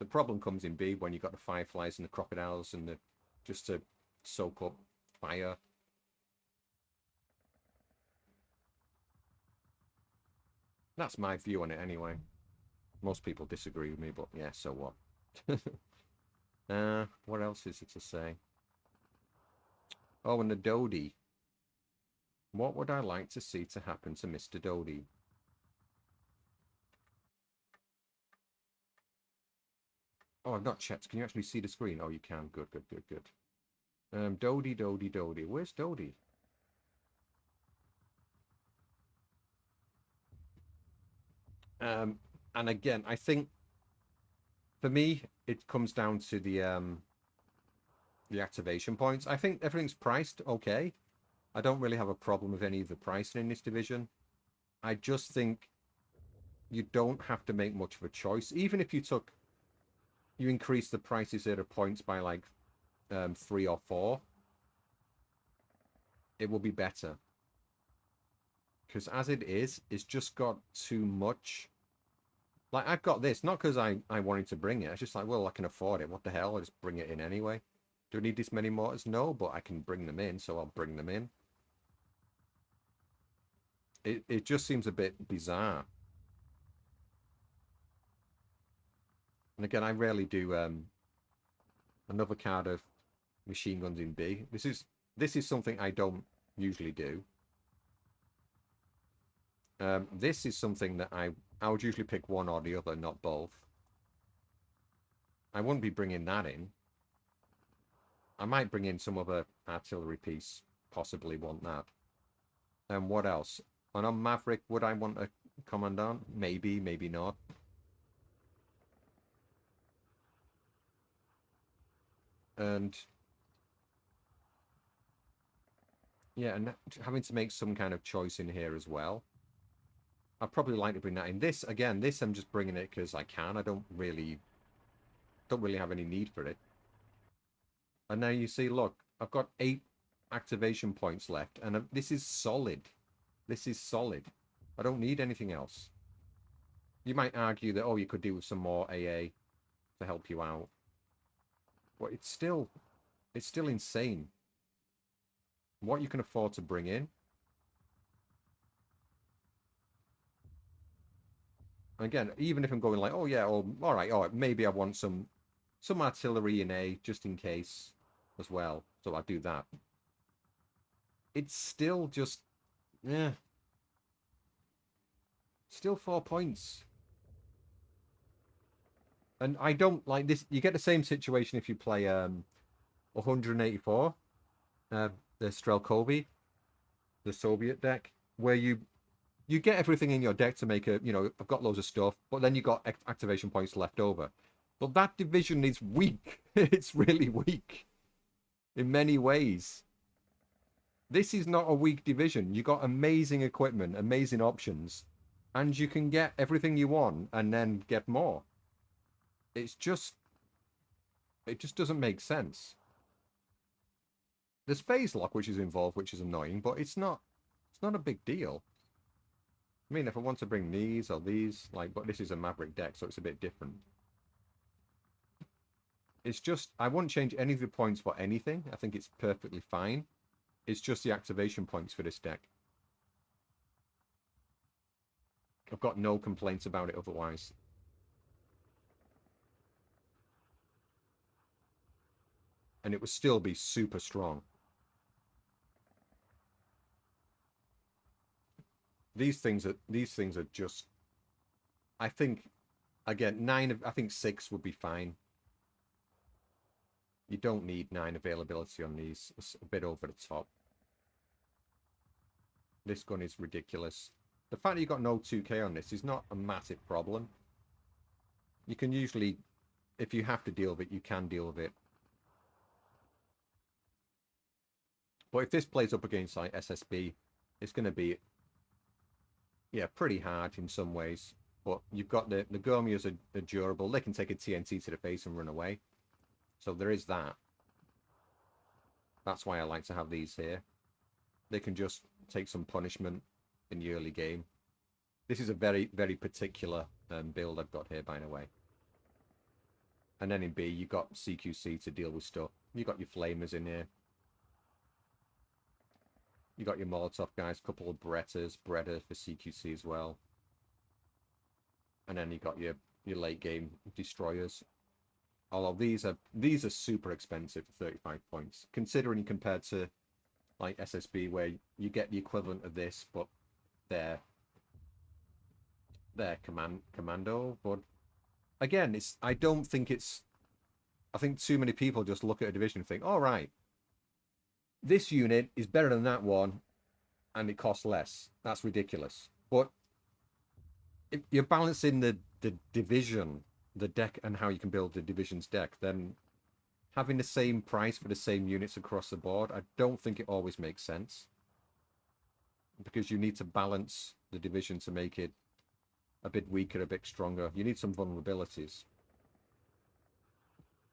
The problem comes in B when you've got the fireflies and the crocodiles and the just to soak up fire. That's my view on it anyway. Most people disagree with me, but yeah, so what? What else is it to say? Oh, and the Dodie. What would I like to see to happen to Mr. Dodie? Oh, I've not checked. Can you actually see the screen? Oh, you can. Good, good, good, good. Dodie. Where's Dodie? And again, I think for me, it comes down to the activation points. I think everything's priced okay. I don't really have a problem with any of the pricing in this division. I just think you don't have to make much of a choice. Even if you increase the prices of the points by like 3 or 4, it will be better. Because as it is, it's just got too much. Like, I've got this, not because I wanted to bring it. It's just like, well, I can afford it. What the hell? I'll just bring it in anyway. Do I need this many mortars? No, but I can bring them in, so I'll bring them in. It just seems a bit bizarre. And again, I rarely do another card of machine guns in B. This is something I don't usually do. This is something that I would usually pick one or the other, not both. I wouldn't be bringing that in. I might bring in some other artillery piece, possibly want that. And what else? And on Maverick, would I want a commandant? Maybe, maybe not. And yeah, and having to make some kind of choice in here as well. I'd probably like to bring that in. This, again, this I'm just bringing it because I can. I don't really have any need for it. And now you see, look, I've got 8 activation points left, and this is solid. This is solid. I don't need anything else. You might argue that, oh, you could do with some more AA to help you out. But it's still insane what you can afford to bring in. Again, even if I'm going like, oh yeah, or all right, maybe I want some artillery in A just in case as well. So I'll do that. It's still just, yeah. Still 4 points. And I don't like this. You get the same situation if you play 184, the Strelkovy, the Soviet deck, where you get everything in your deck to make I've got loads of stuff, but then you got activation points left over. But that division is weak. It's really weak in many ways. This is not a weak division. You got amazing equipment, amazing options, and you can get everything you want and then get more. It just doesn't make sense. There's phase lock which is involved, which is annoying, but it's not a big deal. I mean, if I want to bring these or these, but this is a Maverick deck, so it's a bit different. It's just, I wouldn't change any of the points for anything. I think it's perfectly fine. It's just the activation points for this deck. I've got no complaints about it otherwise. And it would still be super strong. These things are just, I think, again, I think 6 would be fine. You don't need 9 availability on these. It's a bit over the top. This gun is ridiculous. The fact that you got no 2K on this is not a massive problem. You can usually, if you have to deal with it, you can deal with it. But if this plays up against like SSB, it's going to be, yeah, pretty hard in some ways. But you've got the Gomias are durable. They can take a TNT to the face and run away. So there is that. That's why I like to have these here. They can just take some punishment in the early game. This is a very, very particular build I've got here, by the way. And then in B, you've got CQC to deal with stuff. You've got your flamers in here. You got your Molotov guys, a couple of Bretters for CQC as well. And then you got your late game destroyers. Although these are super expensive for 35 points, considering compared to like SSB, where you get the equivalent of this, but they're commando. But again, I think too many people just look at a division and think, all right, this unit is better than that one, and it costs less. That's ridiculous. But if you're balancing the division, the deck and how you can build the division's deck, then having the same price for the same units across the board, I don't think it always makes sense. Because you need to balance the division to make it a bit weaker, a bit stronger. You need some vulnerabilities.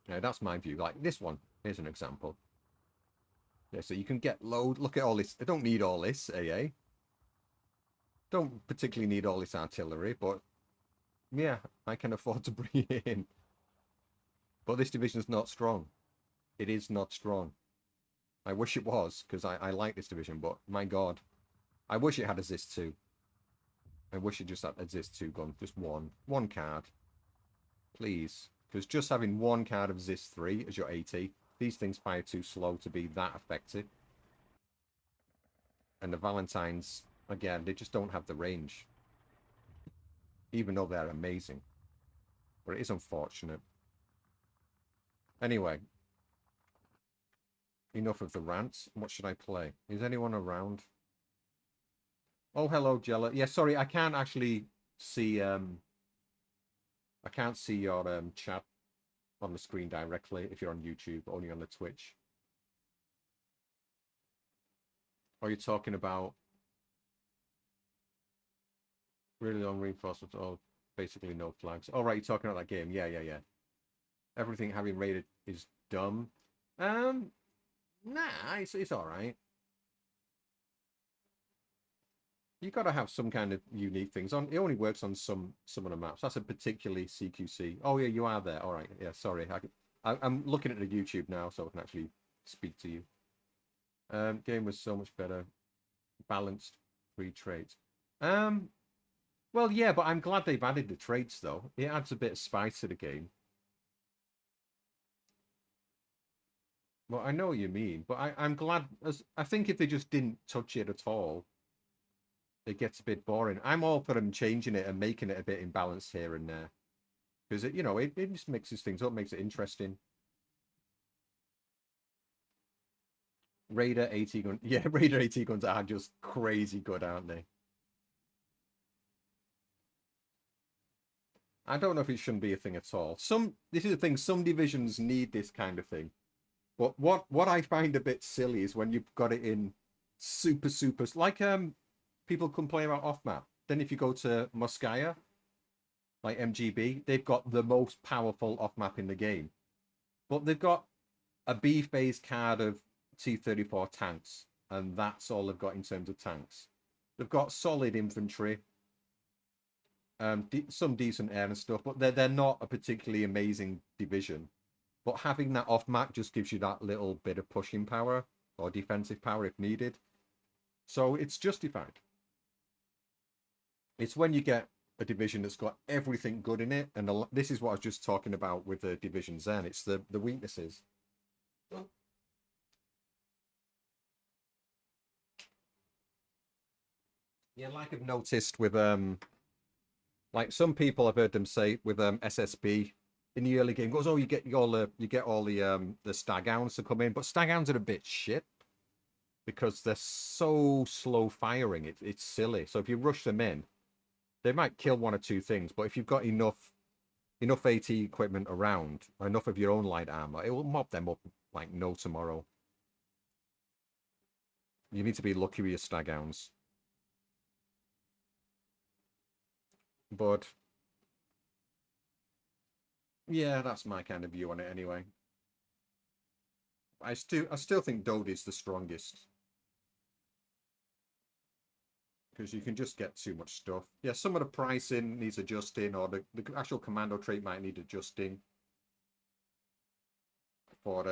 Yeah, that's my view. Like this one, here's an example. Yeah, so you can get load. Look at all this. I don't need all this, AA. Don't particularly need all this artillery, but yeah, I can afford to bring it in. But this division's not strong. It is not strong. I wish it was, because I like this division, but my God. I wish it had a Zis 2. I wish it just had a Zis 2 gun. Just one. One card. Please. Because just having one card of Zis 3 as your AT, these things fire too slow to be that effective. And the Valentines, again, they just don't have the range. Even though they're amazing. But it is unfortunate. Anyway. Enough of the rants. What should I play? Is anyone around? Oh, hello, Jella. Yeah, sorry, I can't actually see I can't see your chat on the screen directly if you're on YouTube, only on the Twitch. Or you're talking about really long reinforcements, oh, basically no flags. Oh, right, you're talking about that game. Yeah. Everything having rated is dumb. Nah, it's all right. You got to have some kind of unique things on. It only works on some of the maps. That's a particularly CQC. Oh yeah, you are there. All right. Yeah, sorry. I'm looking at the YouTube now, so I can actually speak to you. Game was so much better, balanced, free traits. Well, yeah, but I'm glad they've added the traits though. It adds a bit of spice to the game. Well, I know what you mean, but I'm glad. I think if they just didn't touch it at all, it gets a bit boring. I'm all for them changing it and making it a bit imbalanced here and there. Because, it just mixes things up, makes it interesting. Raider AT gun. Yeah, Raider AT guns are just crazy good, aren't they? I don't know if it shouldn't be a thing at all. This is the thing, some divisions need this kind of thing. But what I find a bit silly is when you've got it in super, like people complain about off map. Then if you go to Moskaya, like MGB, they've got the most powerful off map in the game. But they've got a B phase card of T-34 tanks, and that's all they've got in terms of tanks. They've got solid infantry, some decent air and stuff, but they're not a particularly amazing division. But having that off map just gives you that little bit of pushing power or defensive power if needed. So it's justified. It's when you get a division that's got everything good in it, and this is what I was just talking about with the Division Zen. It's the weaknesses. Yeah, like I've noticed with like some people I've heard them say with SSB in the early game goes, oh, you get all the staghounds to come in, but staghounds are a bit shit because they're so slow firing. It's silly. So if you rush them in, they might kill one or two things, but if you've got enough AT equipment around, enough of your own light armor, it will mop them up like no tomorrow. You need to be lucky with your staghounds. But yeah, that's my kind of view on it anyway. I still think Dodie's the strongest. Because you can just get too much stuff. Yeah, some of the pricing needs adjusting, or the actual commando trait might need adjusting for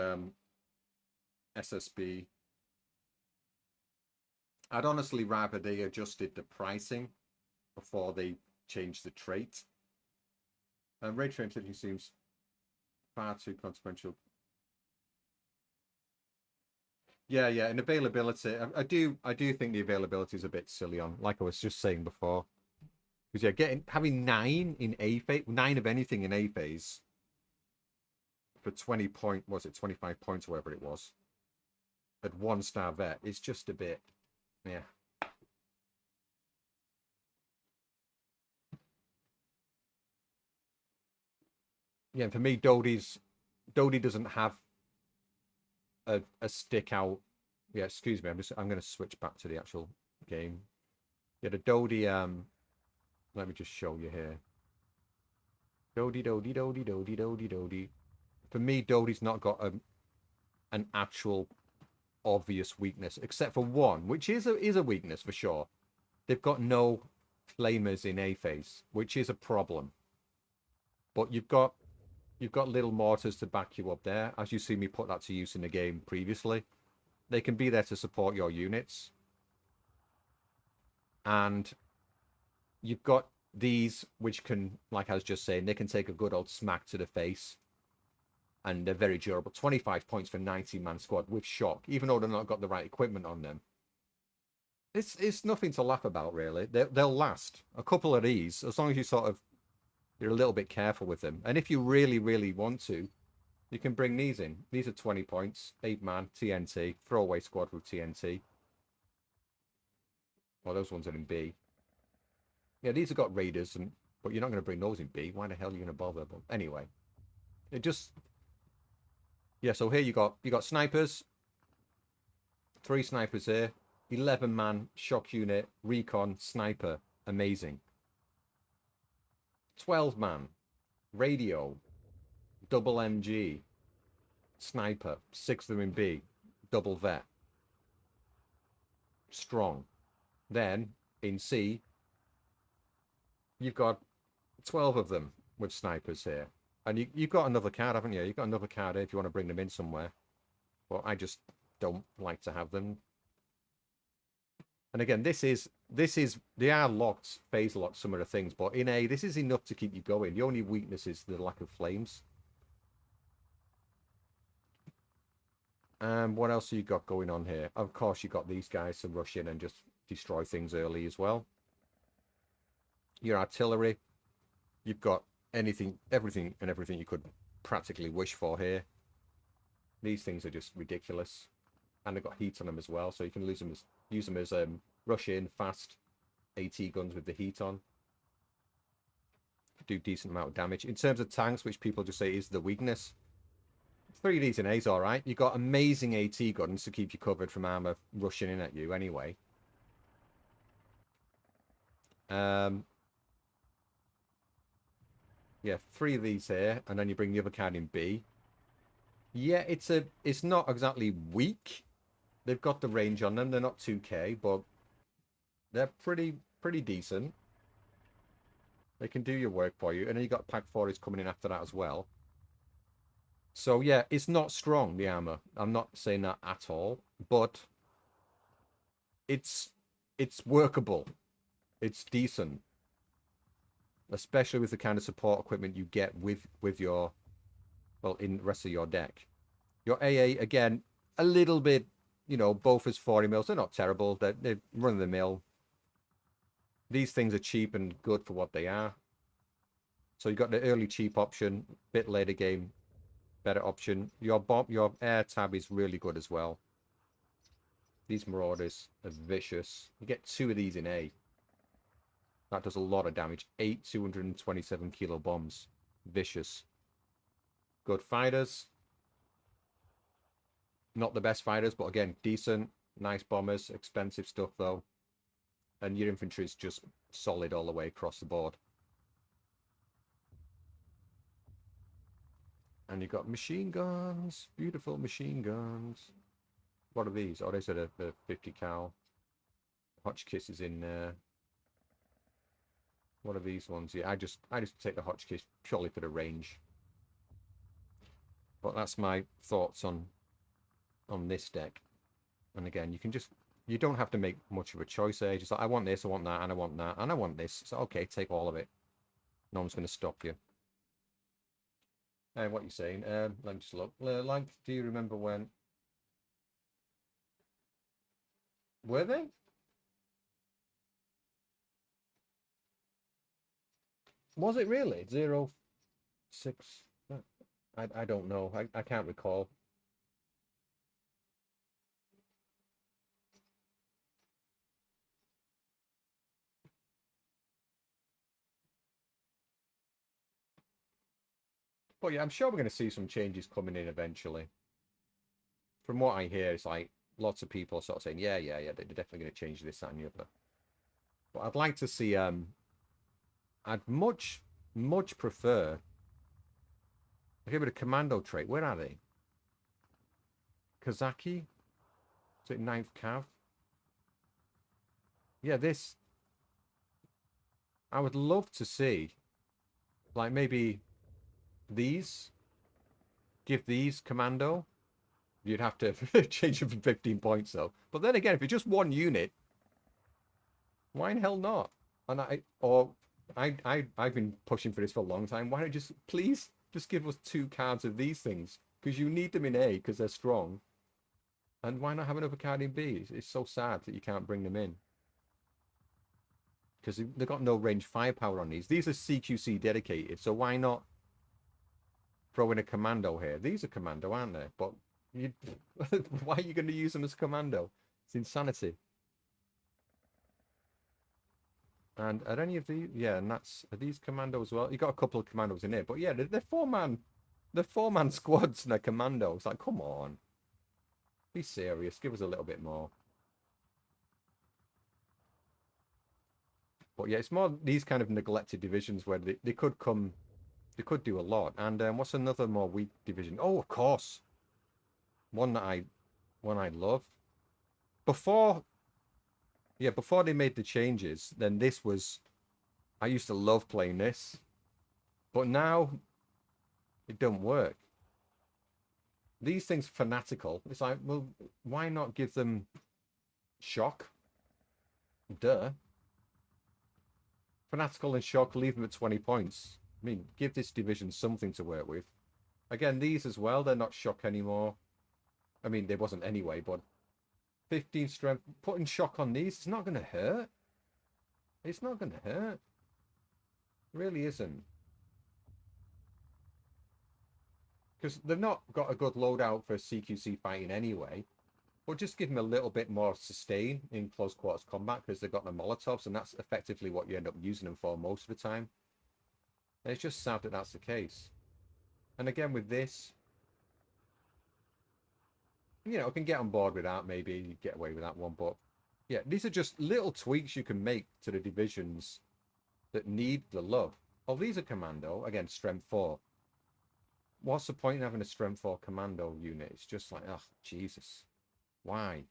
SSB. I'd honestly rather they adjusted the pricing before they changed the trait. Ray tracing seems far too consequential. Yeah, and availability. I do think the availability is a bit silly on, like I was just saying before. Because yeah, having 9 in A phase, 9 of anything in A phase for 25 points, or whatever it was, at 1-star vet, it's just a bit, yeah. Yeah, for me, Dodie doesn't have a stick out. Yeah, excuse me. I'm going to switch back to the actual game. Yeah, the Dodie. Let me just show you here. Dodie, Dodie, Dodie, Dodie, Dodie, Dodie. For me, Dodie's not got an actual obvious weakness, except for one, which is a weakness for sure. They've got no flamers in A phase, which is a problem. But you've got little mortars to back you up there, as you see me put that to use in the game previously. They can be there to support your units. And you've got these, which can, like I was just saying, they can take a good old smack to the face. And they're very durable. 25 points for 90-man squad with shock, even though they've not got the right equipment on them. It's nothing to laugh about, really. They'll last. A couple of these, as long as you're a little bit careful with them. And if you really, really want to, you can bring these in. These are 20 points, 8-man, TNT, throwaway squad with TNT. Well, those ones are in B. Yeah, these have got raiders, but you're not going to bring those in B. Why the hell are you going to bother? But anyway, it just... Yeah, so here you got snipers. 3 snipers here. 11-man shock unit, recon, sniper. Amazing. 12-man radio, double MG, sniper. 6 of them in B. Double vet. Strong. Then, in C, you've got 12 of them with snipers here. And you've got another card, haven't you? You've got another card here if you want to bring them in somewhere. But I just don't like to have them. And again, they are locked, phase locked, some of the things. But in A, this is enough to keep you going. The only weakness is the lack of flames. What else have you got going on here? Of course, you got these guys to rush in and just destroy things early as well. Your artillery. You've got everything you could practically wish for here. These things are just ridiculous, and they've got heat on them as well, so you can use them as rush in fast AT guns with the heat on. Do decent amount of damage. In terms of tanks, which people just say is the weakness, 3 of these in A is all right. You've got amazing AT guns to keep you covered from armor rushing in at you anyway. Yeah, 3 of these here, and then you bring the other card in B. Yeah, it's not exactly weak. They've got the range on them. They're not 2K, but they're pretty decent. They can do your work for you. And then you got Pack 4 is coming in after that as well. So yeah, it's not strong, the armor. I'm not saying that at all, but it's workable. It's decent. Especially with the kind of support equipment you get with your, well, in the rest of your deck. Your AA, again, a little bit, both as 40 mils. They're not terrible. They're run-of-the-mill. These things are cheap and good for what they are. So you got the early cheap option, bit later game, better option. Your air tab is really good as well. These marauders are vicious. You get 2 of these in A. That does a lot of damage. 8 227 kilo bombs. Vicious. Good fighters. Not the best fighters, but again, decent. Nice bombers. Expensive stuff, though. And your infantry is just solid all the way across the board. And you've got machine guns. Beautiful machine guns. What are these? Oh, these are the 50 cal. Hotchkiss is in there. What are these ones? Yeah, I just take the Hotchkiss purely for the range. But that's my thoughts on this deck. And again, you don't have to make much of a choice there. Just like, I want this, I want that, and I want that, and I want this. So okay, take all of it. No one's going to stop you. And what you're saying? Let me just look. Like, do you remember when? Were they? Was it really 0-6? I don't know. I can't recall. But yeah, I'm sure we're going to see some changes coming in eventually. From what I hear, it's like lots of people are sort of saying, yeah, they're definitely going to change this, that, and the other. But I'd like to see, I'd much prefer, I give it a commando trait. Where are they? Kazaki? Is it 9th Cav? Yeah, this, I would love to see, like maybe these, give these commando. You'd have to change them for 15 points though. But then again, if it's just one unit, why in hell not? And I've been pushing for this for a long time. Why don't just please just give us 2 cards of these things? Because you need them in A because they're strong. And why not have another card in B? It's so sad that you can't bring them in. Because they've got no range firepower on these. These are CQC dedicated, so why not throw in a commando here? These are commando, aren't they? But you, why are you going to use them as commando? It's insanity. And are any of these? Yeah, and are these commando as well? You got a couple of commandos in here, but yeah, they're 4-man. They're 4-man squads and they're commandos. Like, come on, be serious. Give us a little bit more. But yeah, it's more these kind of neglected divisions where they could come, they could do a lot. And what's another more weak division? Oh, of course, one I love. Before they made the changes, then this was, I used to love playing this, but now it don't work. These things fanatical. It's like, well, why not give them shock? Duh. Fanatical and shock, leave them at 20 points. I mean, give this division something to work with. Again, these as well, they're not shock anymore. I mean, they wasn't anyway, but 15 strength, putting shock on these, it's not going to hurt. It's not going to hurt. It really isn't. Because they've not got a good loadout for CQC fighting anyway. But just give them a little bit more sustain in close quarters combat because they've got the Molotovs, and that's effectively what you end up using them for most of the time. And it's just sad that that's the case. And again, with this, you know, I can get on board with that. Maybe you get away with that one. But yeah, these are just little tweaks you can make to the divisions that need the love. Oh, these are commando. Again, strength 4. What's the point in having a strength 4 commando unit? It's just like, oh, Jesus. Why?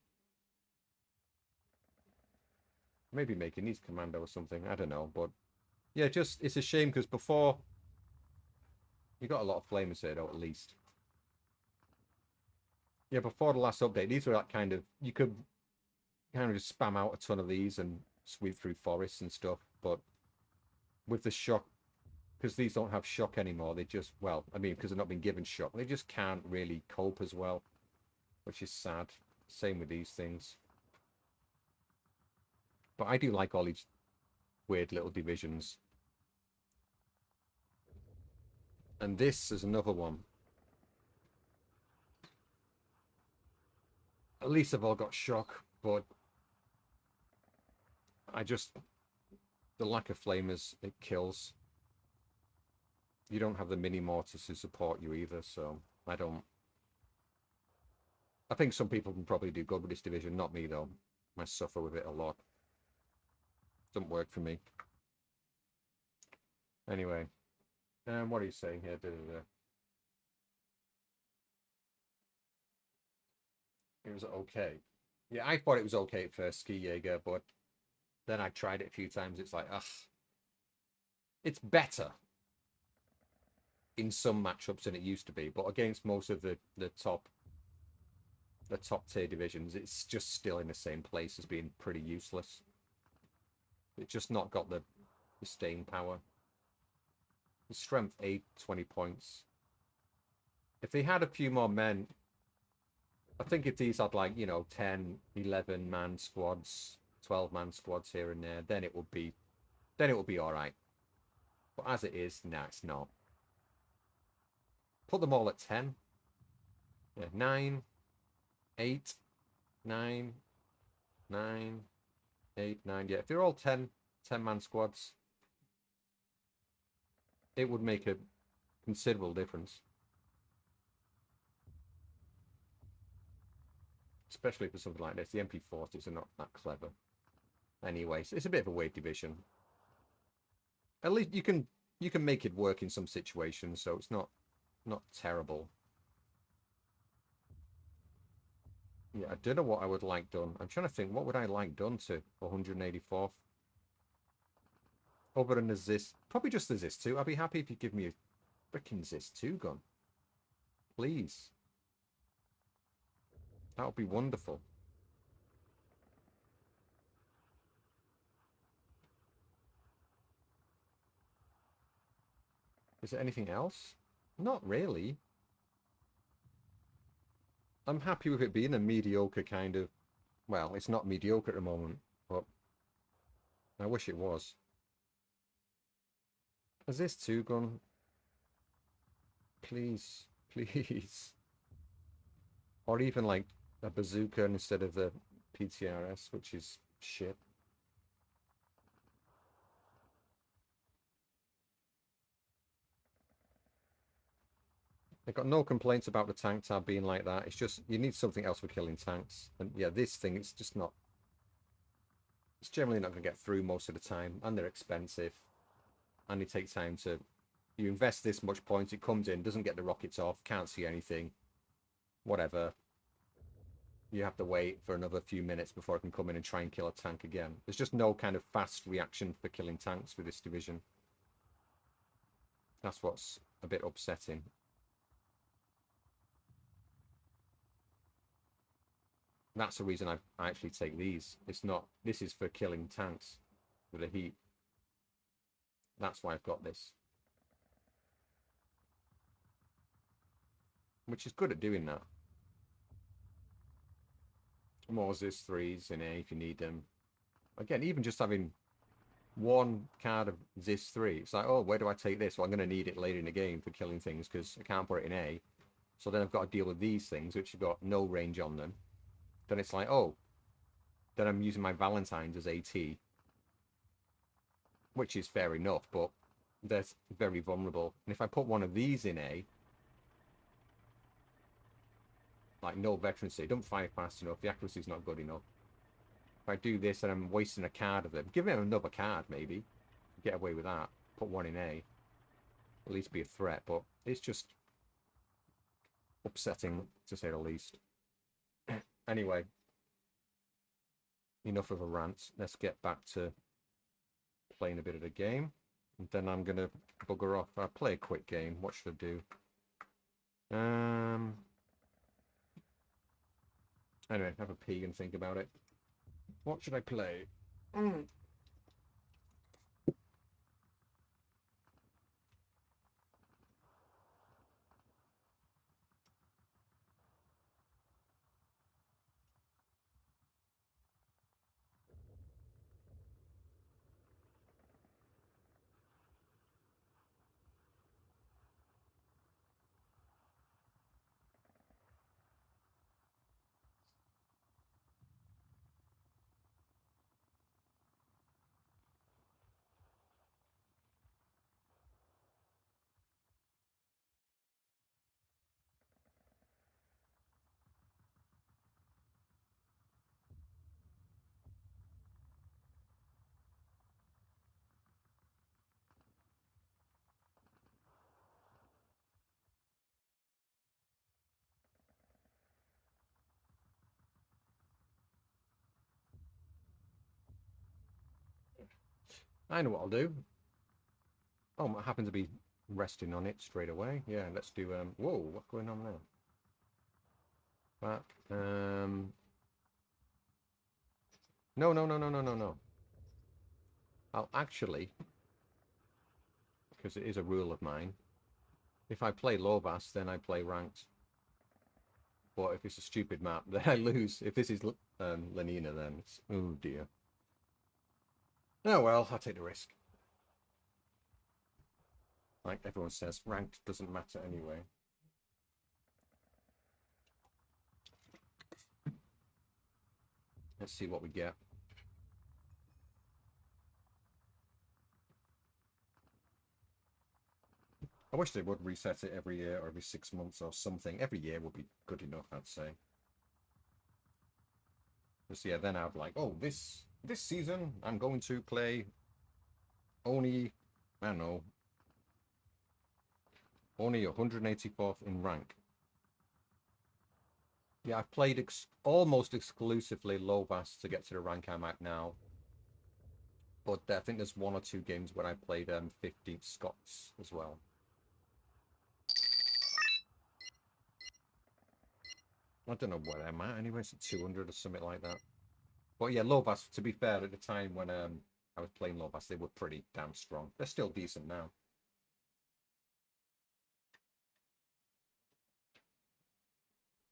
Maybe making these commando or something. I don't know. But yeah, just, it's a shame because before, you got a lot of flamers here, though, at least. Yeah, before the last update, these were that kind of, you could kind of just spam out a ton of these and sweep through forests and stuff. But with the shock, because these don't have shock anymore, they just, well, I mean, because they've not been given shock, they just can't really cope as well, which is sad. Same with these things. But I do like all these weird little divisions. And this is another one. At least they've all got shock, but I just, the lack of flamers, it kills. You don't have the mini mortars to support you either, so I don't. I think some people can probably do good with this division, not me though. I suffer with it a lot. Doesn't work for me. Anyway, what are you saying here? It was okay. Yeah, I thought it was okay at first, Ski Jaeger, but then I tried it a few times. It's like, ugh. It's better in some matchups than it used to be, but against most of the top tier divisions, it's just still in the same place as being pretty useless. It's just not got the staying power. The strength 8, 20 points. If they had a few more men, I think if these had like, you know, 10, 11 man squads, 12-man squads here and there, then it would be all right. But as it is, nah, it's not. Put them all at 10. Yeah, 9, 8, 9, 9, 8, 9. Yeah, if they're all 10-man squads, it would make a Considerable difference. Especially for something like this. The MP40s are not that clever. Anyway, so it's a bit of a weird division. At least you can make it work in some situations, so it's not terrible. Yeah, I don't know what I would like done. I'm trying to think, what would I like done to 184th? Other than the Zis. Probably just the Zis 2. I'd be happy if you give me a freaking Zis 2 gun. Please. That would be wonderful. Is there anything else? Not really. I'm happy with it being a mediocre kind of... Well, it's not mediocre at the moment, but I wish it was. Is this 2 gun? Please. Please. Or even like a bazooka instead of the PTRS, which is shit. I got no complaints about the tank tab being like that. It's just, you need something else for killing tanks. And yeah, this thing, it's just not... It's generally not going to get through most of the time. And they're expensive. And they take time to... You invest this much points, it comes in, doesn't get the rockets off, can't see anything. Whatever. You have to wait for another few minutes before it can come in and try and kill a tank again. There's just no kind of fast reaction for killing tanks with this division. That's what's a bit upsetting. That's the reason I actually take these. It's not... This is for killing tanks with a heat. That's why I've got this. Which is good at doing that. More Zis 3s in A if you need them. Again, even just having one card of Zis 3, it's like, oh, where do I take this? Well, I'm going to need it later in the game for killing things because I can't put it in A. So then I've got to deal with these things, which have got no range on them. Then it's like, oh, then I'm using my Valentines as AT, which is fair enough, but they're very vulnerable. And if I put one of these in A, like no veterancy, don't fire fast enough, the accuracy's not good enough. If I do this and I'm wasting a card of them, give them another card maybe, get away with that, put one in A, at least be a threat, but it's just upsetting to say the least. Anyway, enough of a rant. Let's get back to playing a bit of the game. And then I'm going to bugger off. I'll play a quick game. What should I do? Anyway, have a pee and think about it. What should I play? I know what I'll do. Oh, I happen to be resting on it straight away. Yeah, let's do... Whoa, what's going on now? Back. No, no, no, no, no, no, no. I'll actually, because it is a rule of mine, if I play Lovas, then I play ranked. But if it's a stupid map, then I lose. If this is Lenina, then it's... Oh, dear. Oh, well, I'll take the risk. Like everyone says, ranked doesn't matter anyway. Let's see what we get. I wish they would reset it every year or every 6 months or something. Every year would be good enough, I'd say. Just yeah, then I'd like, oh, this season I'm going to play only, I don't know, only 184th in rank. Yeah, I've played almost exclusively Lovas to get to the rank I'm at now. But I think there's 1 or 2 games where I played 15th Scots as well. I don't know where I'm at anyway, it's at 200 or something like that. But yeah, Lovas, to be fair, at the time when I was playing Lovas, they were pretty damn strong. They're still decent now.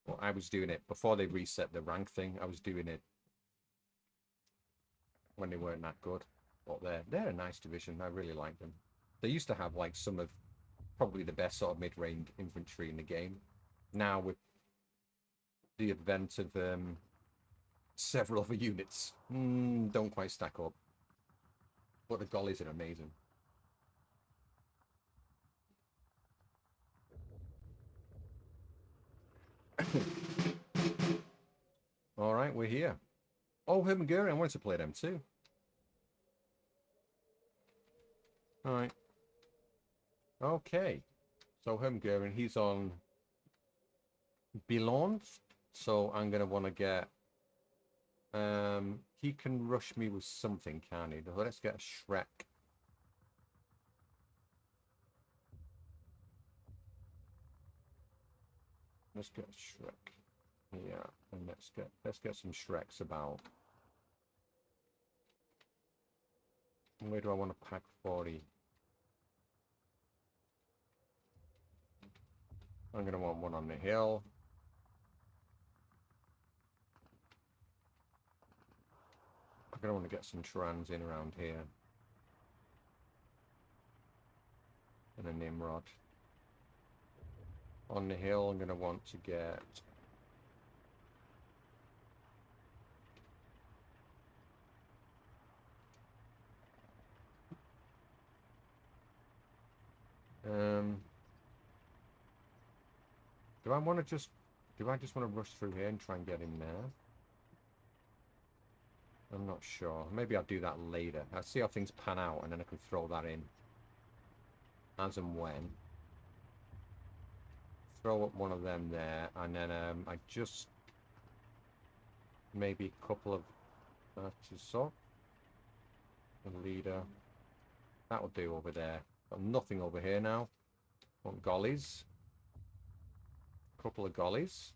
But I was doing it before they reset the rank thing. I was doing it when they weren't that good. But they're a nice division. I really like them. They used to have like some of probably the best sort of mid-range infantry in the game. Now with the advent of several other units, don't quite stack up. But the gollies are amazing. All right, we're here. Oh, Hermaguri, I wanted to play them too. All right. Okay. So Hermaguri, he's on Billon. So I'm going to want to get... he can rush me with something, can he? Let's get a Shrek. Let's get a Shrek. Yeah, and let's get some Shreks about. Where do I want to pack 40? I'm going to want one on the hill. I'm going to want to get some Trans in around here. And a Nimrod. On the hill, I'm going to want to get... do I want to just... Do I just want to rush through here and try and get in there? I'm not sure. Maybe I'll do that later. I'll see how things pan out, and then I can throw that in. As and when. Throw up one of them there, and then I just... Maybe a couple of... so. A leader. That'll do over there. Got nothing over here now. Want gollies. Couple of gollies.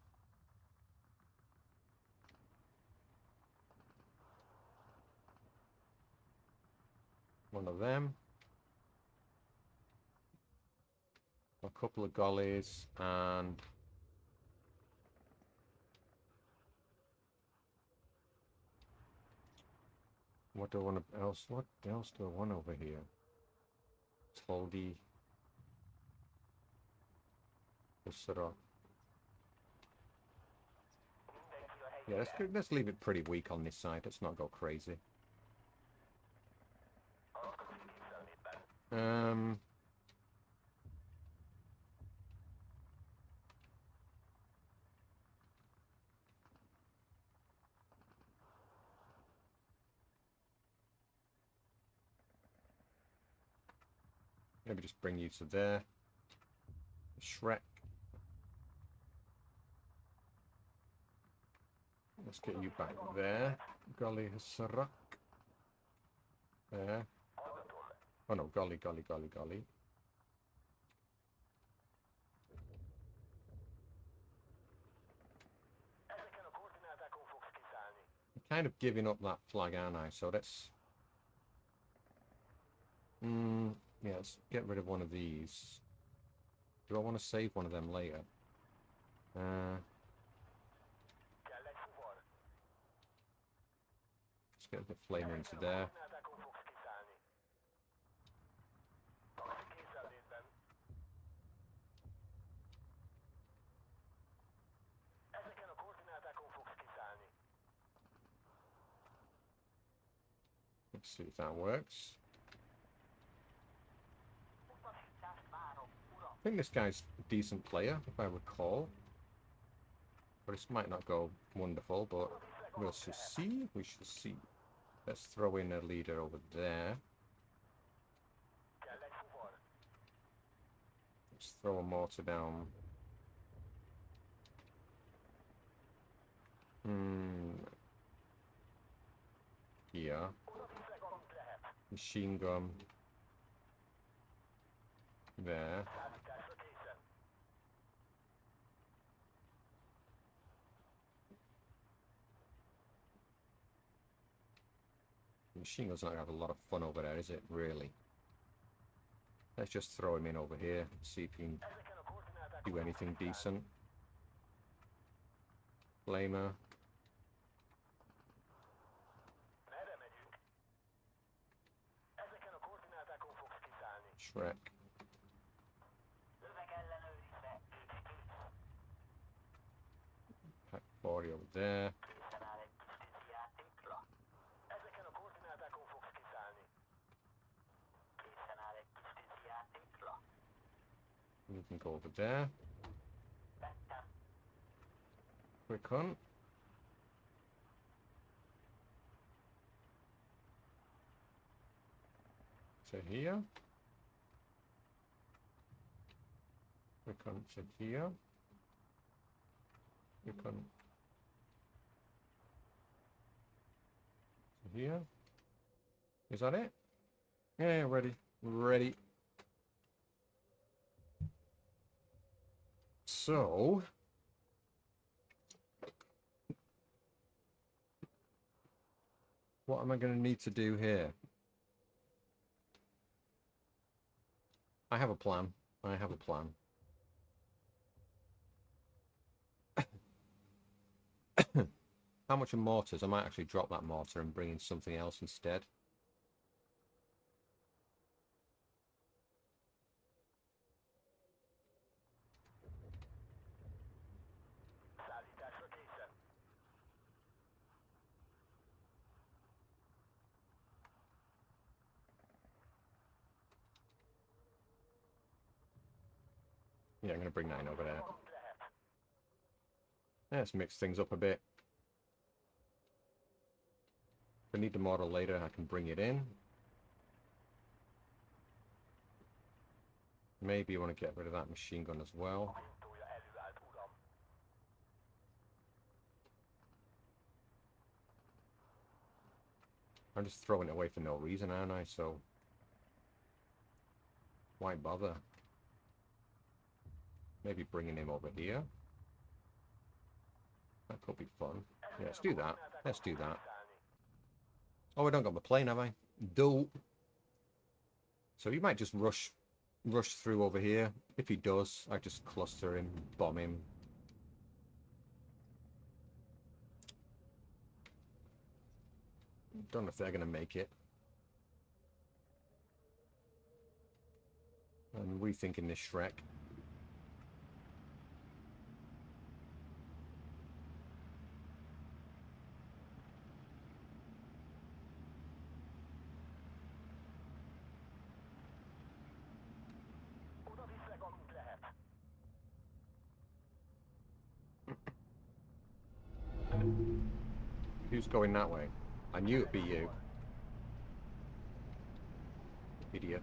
One of them. A couple of gollies and what do I want else? What else do I want over here? Toldi. Yeah, let's leave it pretty weak on this side. Let's not go crazy. Maybe just bring you to there. Shrek. Let's get you back there. Golly Hasarak. There. Oh no, golly. I'm kind of giving up that flag, aren't I? So let's... yeah, let's get rid of one of these. Do I want to save one of them later? Let's get the flame into there. Let's see if that works. think this guy's a decent player, if I recall. But this might not go wonderful, but we'll see. We shall see. Let's throw in a leader over there. Let's throw a mortar down. Here. Machine gun. There. Machine gun's not gonna have a lot of fun over there, is it? Really? Let's just throw him in over here, see if he can do anything decent. Flamer. Shrek. Pack 40 over there. You can go over there. Quick hunt. To here. Quick hunt to here. Quick hunt to here. Is that it? Yeah, ready. Ready. So, what am I going to need to do here? I have a plan. I have a plan. How much are mortars? I might actually drop that mortar and bring in something else instead. Yeah, I'm going to bring 9 over there. Let's mix things up a bit. If I need the model later, I can bring it in. Maybe you want to get rid of that machine gun as well. I'm just throwing it away for no reason, aren't I? So, why bother? Maybe bringing him over here. That could be fun. Yeah, let's do that. Let's do that. Oh, I don't got my plane, have I? Dope. So he might just rush through over here. If he does, I just cluster him, bomb him. Don't know if they're going to make it. I'm rethinking this Shrek. Who's going that way? I knew it'd be you. Idiot.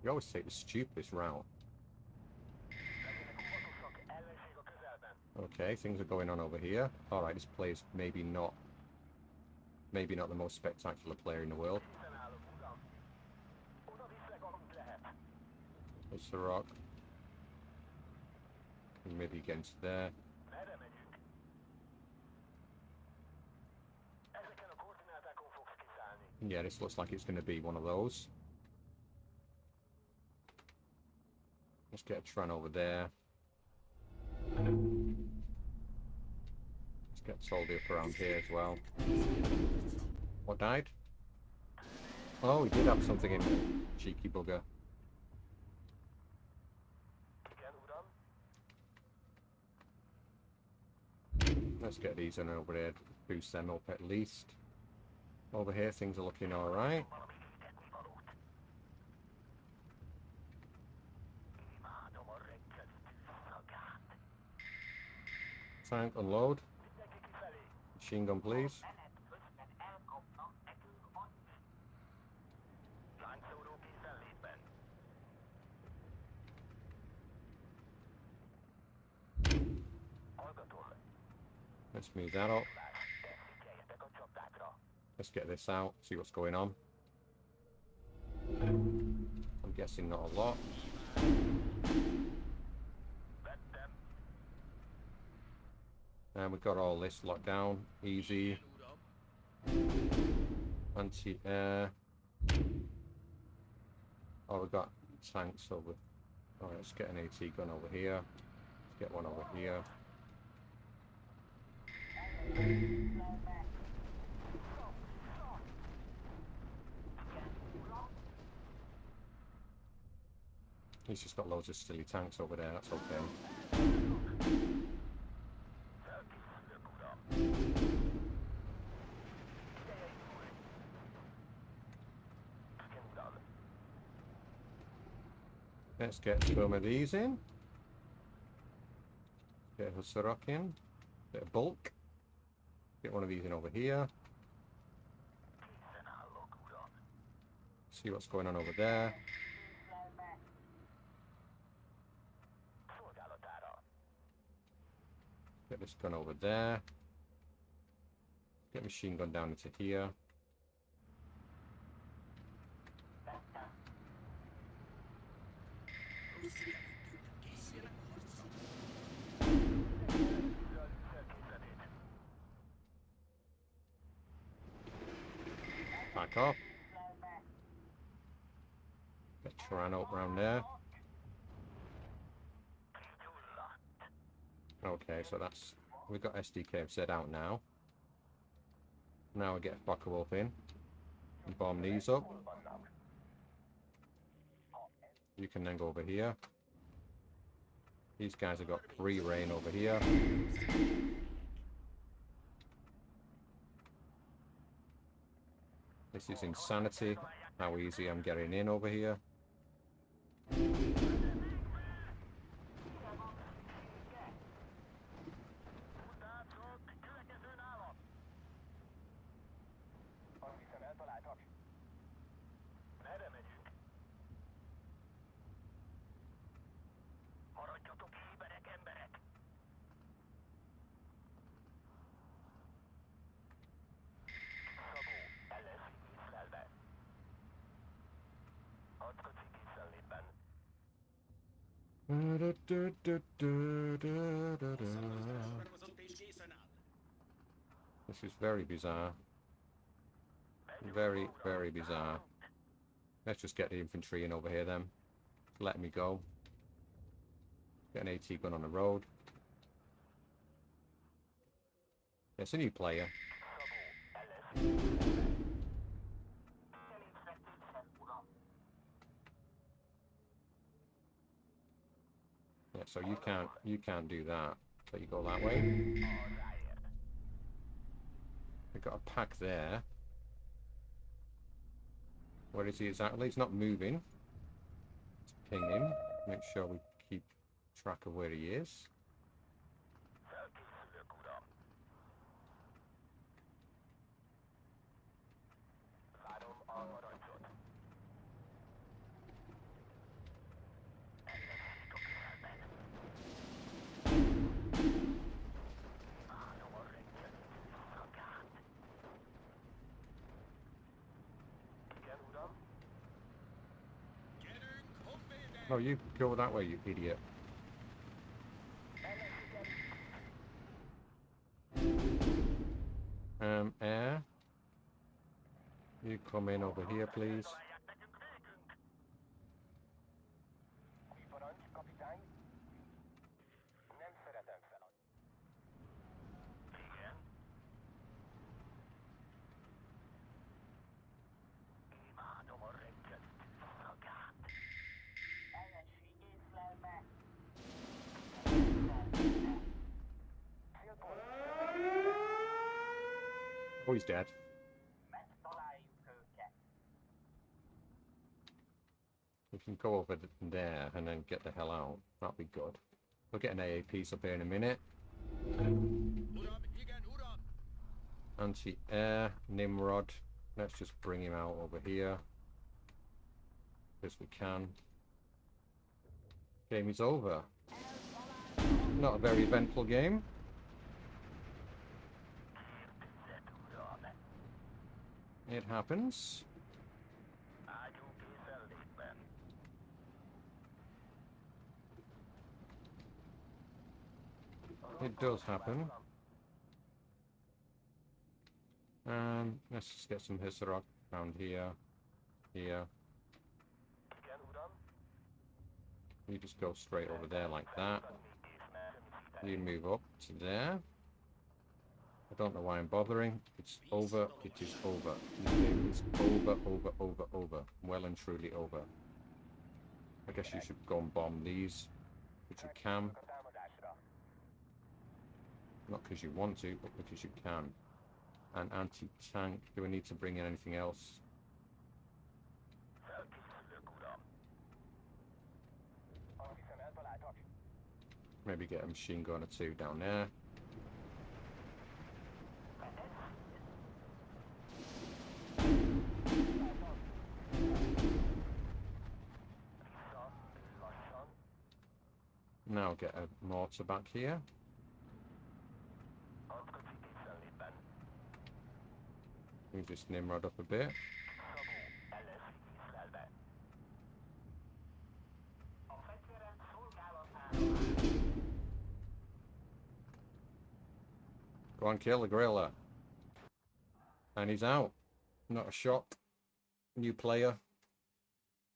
You always take the stupidest route. Okay, things are going on over here. Alright, this player's maybe not the most spectacular player in the world. It's the rock. Maybe against there. Yeah, this looks like it's going to be one of those. Let's get a Tran over there. Let's get Soldy up around here as well. What died? Oh, he did have something in. Cheeky bugger. Let's get these in over there. Boost them up at least. Over here, things are looking alright. Tank, unload. Machine gun, please. Let's move that up. Let's get this out, see what's going on. I'm guessing not a lot. And we've got all this locked down. Easy. Anti-air. Oh, we've got tanks over. Alright, let's get an AT gun over here. Let's get one over here. He's just got loads of silly tanks over there, that's okay. Let's get some of these in. Get a Husarok in. Bit of bulk. Get one of these in over here. See what's going on over there. Get this gun over there. Get machine gun down into here. Back off. Get Tourney around there. Okay, so that's... We've got SDK set out now. Now we get Focke-Wulf in. And bomb these up. You can then go over here. These guys have got free reign over here. This is insanity, how easy I'm getting in over here. This is very bizarre. Very, very bizarre. Let's just get the infantry in over here then. Let me go. Get an AT gun on the road. It's a new player. Yeah, so you can't do that. So you go that way. We've got a pack there. Where is he exactly? He's not moving. Let's ping him. Make sure we keep track of where he is. Oh, you go that way, you idiot. Air. You come in over here, please. Oh, he's dead. We can go over there and then get the hell out. That'll be good. We'll get an AAPs up here in a minute. Anti-air, Nimrod. Let's just bring him out over here. As we can. Game is over. Not a very eventful game. It happens. It does happen. Let's just get some Hisarok around here. Here. You just go straight over there like that. You move up to there. I don't know why I'm bothering. It's over. It is over. It's over. Well and truly over. I guess you should go and bomb these, which you can. Not because you want to, but because you can. And anti-tank. Do I need to bring in anything else? Maybe get a machine gun or two down there. Now get a mortar back here. Move this Nimrod up a bit. Go on, kill the gorilla. And he's out. Not a shot. New player.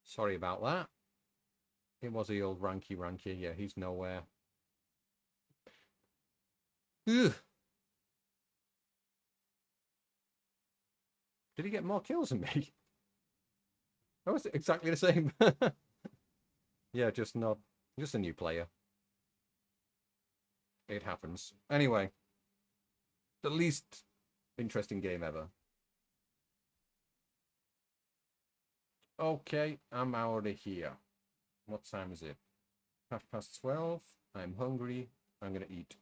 Sorry about that. It was the old ranky. Yeah, he's nowhere. Ugh. Did he get more kills than me? That was exactly the same. Yeah, just a new player. It happens. Anyway, the least interesting game ever. Okay, I'm out of here. What time is it? 12:30. I'm hungry. I'm gonna eat.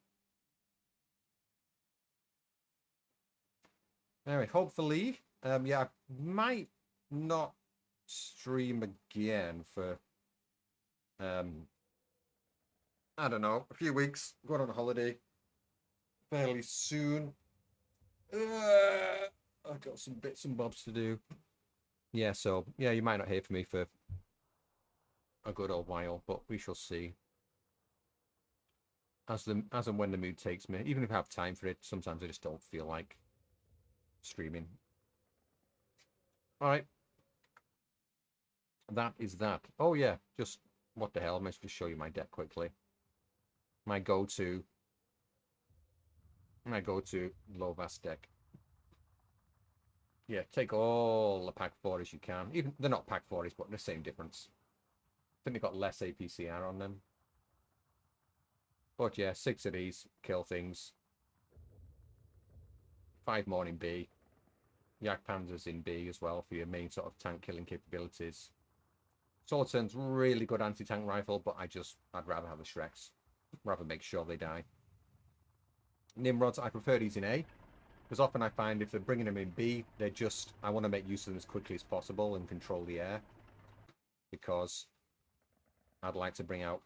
Anyway, hopefully, yeah, I might not stream again for, I don't know, a few weeks. Going on a holiday fairly soon. I've got some bits and bobs to do. Yeah, so, yeah, you might not hear from me for a good old while, but we shall see. As and when the mood takes me. Even if I have time for it, sometimes I just don't feel like streaming. All right. That is that. Oh, yeah. Just, what the hell? Let's just show you my deck quickly. My go-to Lovas deck. Yeah, take all the pack 40s you can. Even they're not pack 40s, but the same difference. I think they've got less APCR on them. But yeah, 6 of these kill things. 5 more in B. Yak Panzers in B as well for your main sort of tank killing capabilities. Soliturn's really good anti-tank rifle, but I'd rather have the Shreks. Rather make sure they die. Nimrods, I prefer these in A. Because often I find if they're bringing them in B, I want to make use of them as quickly as possible and control the air. Because I'd like to bring out,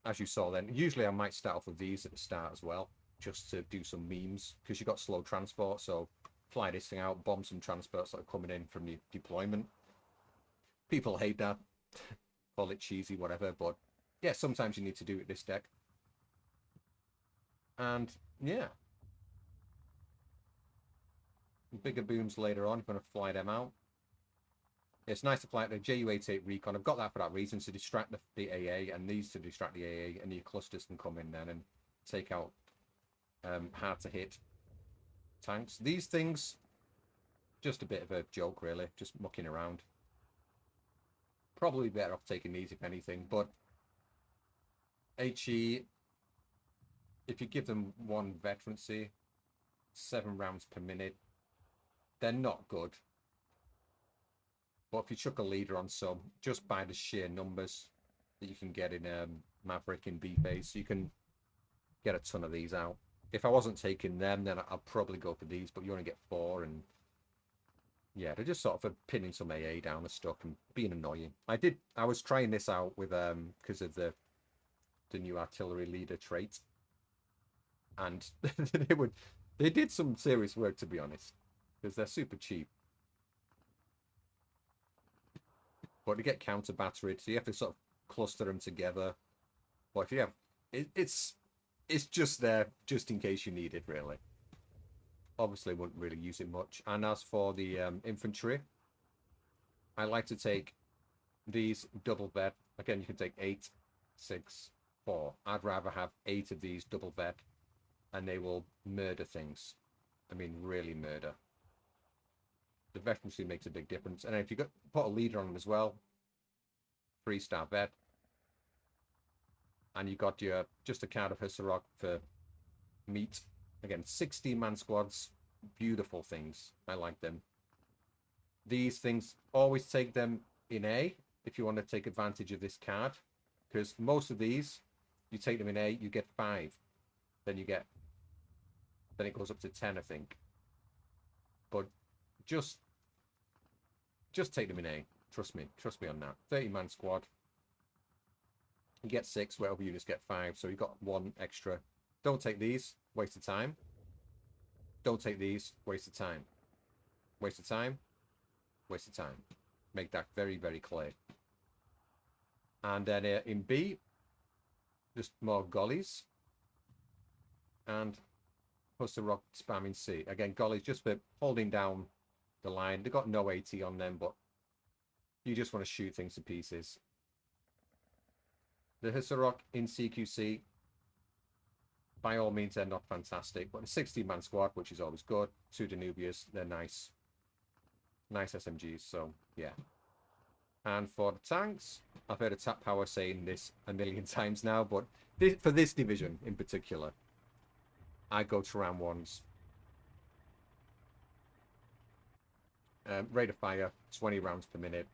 as you saw then, usually I might start off with these at the start as well, just to do some memes, because you've got slow transport, so fly this thing out, bomb some transports that are coming in from the deployment. People hate that, call it cheesy, whatever, but yeah, sometimes you need to do it this deck. And yeah. Bigger booms later on, I'm going to fly them out. It's nice to fly the JU-88 Recon. I've got that for that reason, to distract the AA, and these to distract the AA, and your clusters can come in then and take out hard to hit tanks. These things, just a bit of a joke really, just mucking around. Probably better off taking these if anything, but HE, if you give them 1 veterancy, 7 rounds per minute, they're not good. But if you chuck a leader on some, just by the sheer numbers that you can get in Maverick in B phase, you can get a ton of these out. If I wasn't taking them, then I'll probably go for these, but you only get 4, and yeah, they're just sort of pinning some AA down the stuck and being annoying. I was trying this out with because of the new artillery leader trait, and they did some serious work, to be honest, because they're super cheap. But to get counter battered, so you have to sort of cluster them together. But if you have, it's just there just in case you need it, really. Obviously, wouldn't really use it much. And as for the infantry, I like to take these double vet. Again, you can take 8, 6, 4. I'd rather have 8 of these double vet, and they will murder things. I mean, really murder. The veterancy makes a big difference. And if you put a leader on them as well, 3-star vet, and you got your just a card of Hussarok for meat. Again, 16-man squads, beautiful things. I like them. These things, always take them in A if you want to take advantage of this card, because most of these, you take them in A, you get 5. Then it goes up to 10, I think. But just take them in A. Trust me on that. 30-man squad. You get 6, where other units get 5, so you got 1 extra. Don't take these, waste of time. Don't take these, waste of time. Waste of time, waste of time. Make that very, very clear. And then in B, just more gollies. And Hussarok spam in C. Again, gollies just for holding down the line. They've got no AT on them, but you just want to shoot things to pieces. The Hussarok in CQC, by all means, they're not fantastic, but a 16-man squad, which is always good. 2 Danubius, they're nice. Nice SMGs, so yeah. And for the tanks, I've heard a Tap Power saying this a million times now, but for this division in particular, I go Turan 1s. Rate of fire, 20 rounds per minute.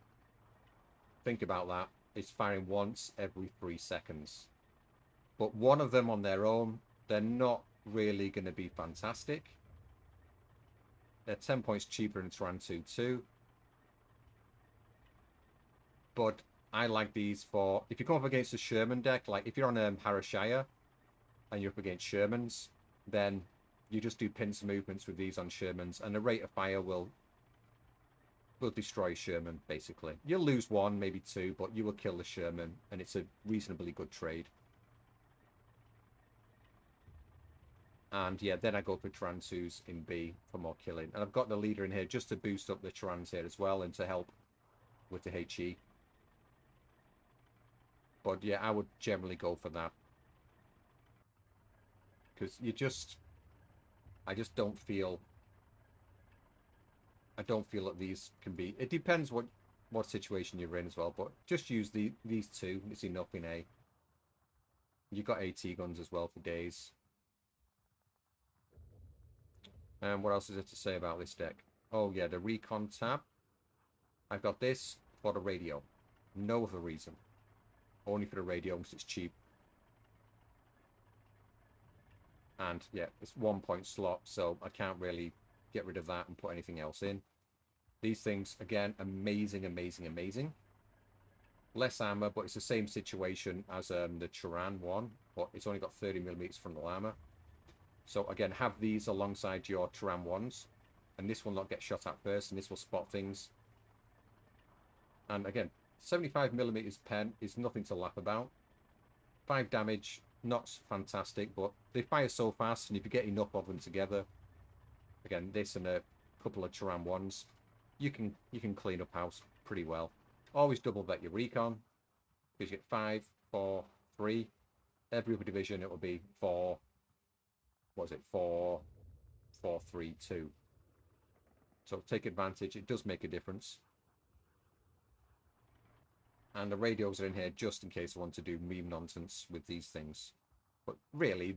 Think about that. It's firing once every 3 seconds. But one of them on their own, they're not really going to be fantastic. They're 10 points cheaper than Turan 2 too. But I like these for, if you come up against a Sherman deck, like if you're on Harashaya and you're up against Shermans, then you just do pincer movements with these on Shermans, and the rate of fire will destroy Sherman, basically. You'll lose 1, maybe 2, but you will kill the Sherman, and it's a reasonably good trade. And yeah, then I go for Turan 2s in B for more killing. And I've got the leader in here just to boost up the Turans here as well, and to help with the HE. But yeah, I would generally go for that. Because I just don't feel... I don't feel that these can be... It depends what situation you're in as well, but just use these 2. It's enough in A. You've got AT guns as well for days. And what else is there to say about this deck? Oh yeah, the recon tab. I've got this for the radio. No other reason. Only for the radio because it's cheap. And yeah, it's 1 point slot, so I can't really get rid of that and put anything else in. These things, again, amazing, amazing, amazing. Less armor, but it's the same situation as the Turan one, but it's only got 30mm frontal armor. So again, have these alongside your Turan 1s, and this will not get shot at first, and this will spot things. And again, 75mm pen is nothing to laugh about. 5 damage, not fantastic, but they fire so fast, and if you get enough of them together, again, this and a couple of Turan 1s, you can clean up house pretty well. Always double vet your recon, because you get 5, 4, 3. Every other division it will be 4. What is it? 4, 4, 3, 2. So take advantage. It does make a difference. And the radios are in here just in case I want to do meme nonsense with these things. But really,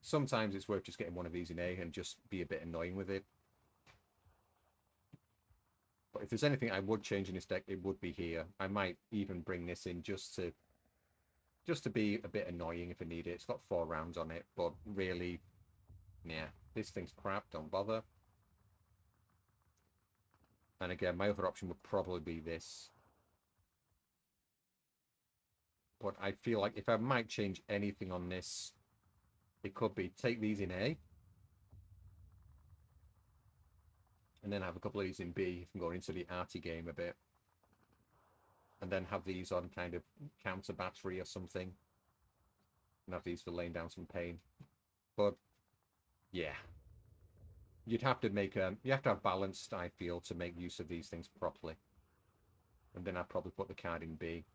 sometimes it's worth just getting one of these in A and just be a bit annoying with it. But if there's anything I would change in this deck, it would be here. I might even bring this in just just to be a bit annoying if I need it. It's got 4 rounds on it, but really, yeah, this thing's crap. Don't bother. And again, my other option would probably be this. But I feel like if I might change anything on this, it could be take these in A, and then have a couple of these in B if I'm going into the arty game a bit. And then have these on kind of counter battery or something. And have these for laying down some pain. But, yeah. You'd have to make you have to have balanced, I feel, to make use of these things properly. And then I'd probably put the card in B.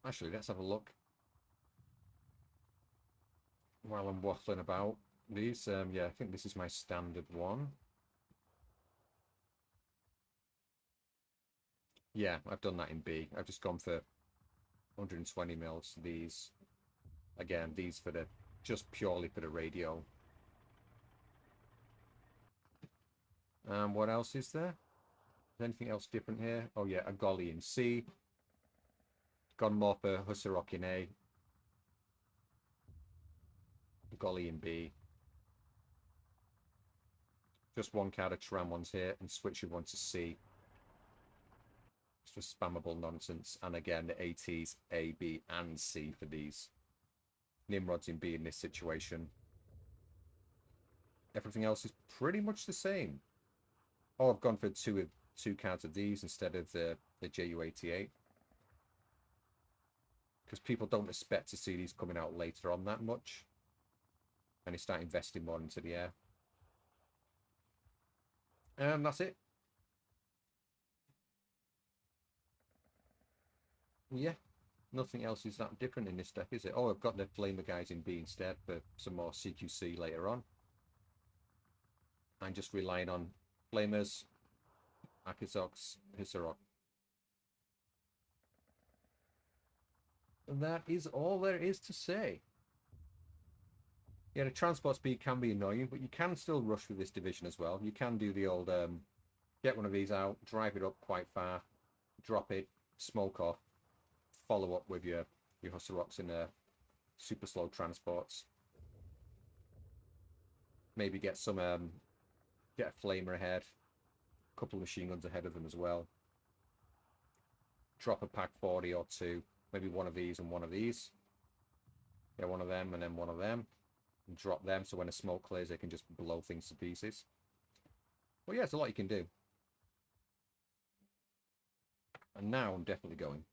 Actually, let's have a look. While I'm waffling about these, yeah, I think this is my standard one. Yeah, I've done that in B. I've just gone for 120 mils. These, again, these for the, just purely for the radio. What else is there? Is anything else different here? Oh yeah, a golly in C. Gone more for Husarok in A. Golly in B. Just one card of Tram ones here and switch one to C. It's just spammable nonsense. And again, the ATs A, B, and C for these. Nimrod's in B in this situation. Everything else is pretty much the same. Oh, I've gone for two cards of these instead of the JU88. Because people don't expect to see these coming out later on that much. And they start investing more into the air. And that's it. Yeah. Nothing else is that different in this deck, is it? Oh, I've got the Flamer guys in B instead for some more CQC later on. I'm just relying on Flamers, Akizoks, Husarok. And that is all there is to say. Yeah, the transport speed can be annoying, but you can still rush through this division as well. You can do the old get one of these out, drive it up quite far, drop it, smoke off, follow up with your Husaroks in super slow transports. Maybe get some get a Flamer ahead, a couple of machine guns ahead of them as well. Drop a pack 40 or 2, maybe one of these and one of these. Yeah, one of them and then one of them. And drop them so when the smoke clears, they can just blow things to pieces. Well, yeah, it's a lot you can do. And now I'm definitely going.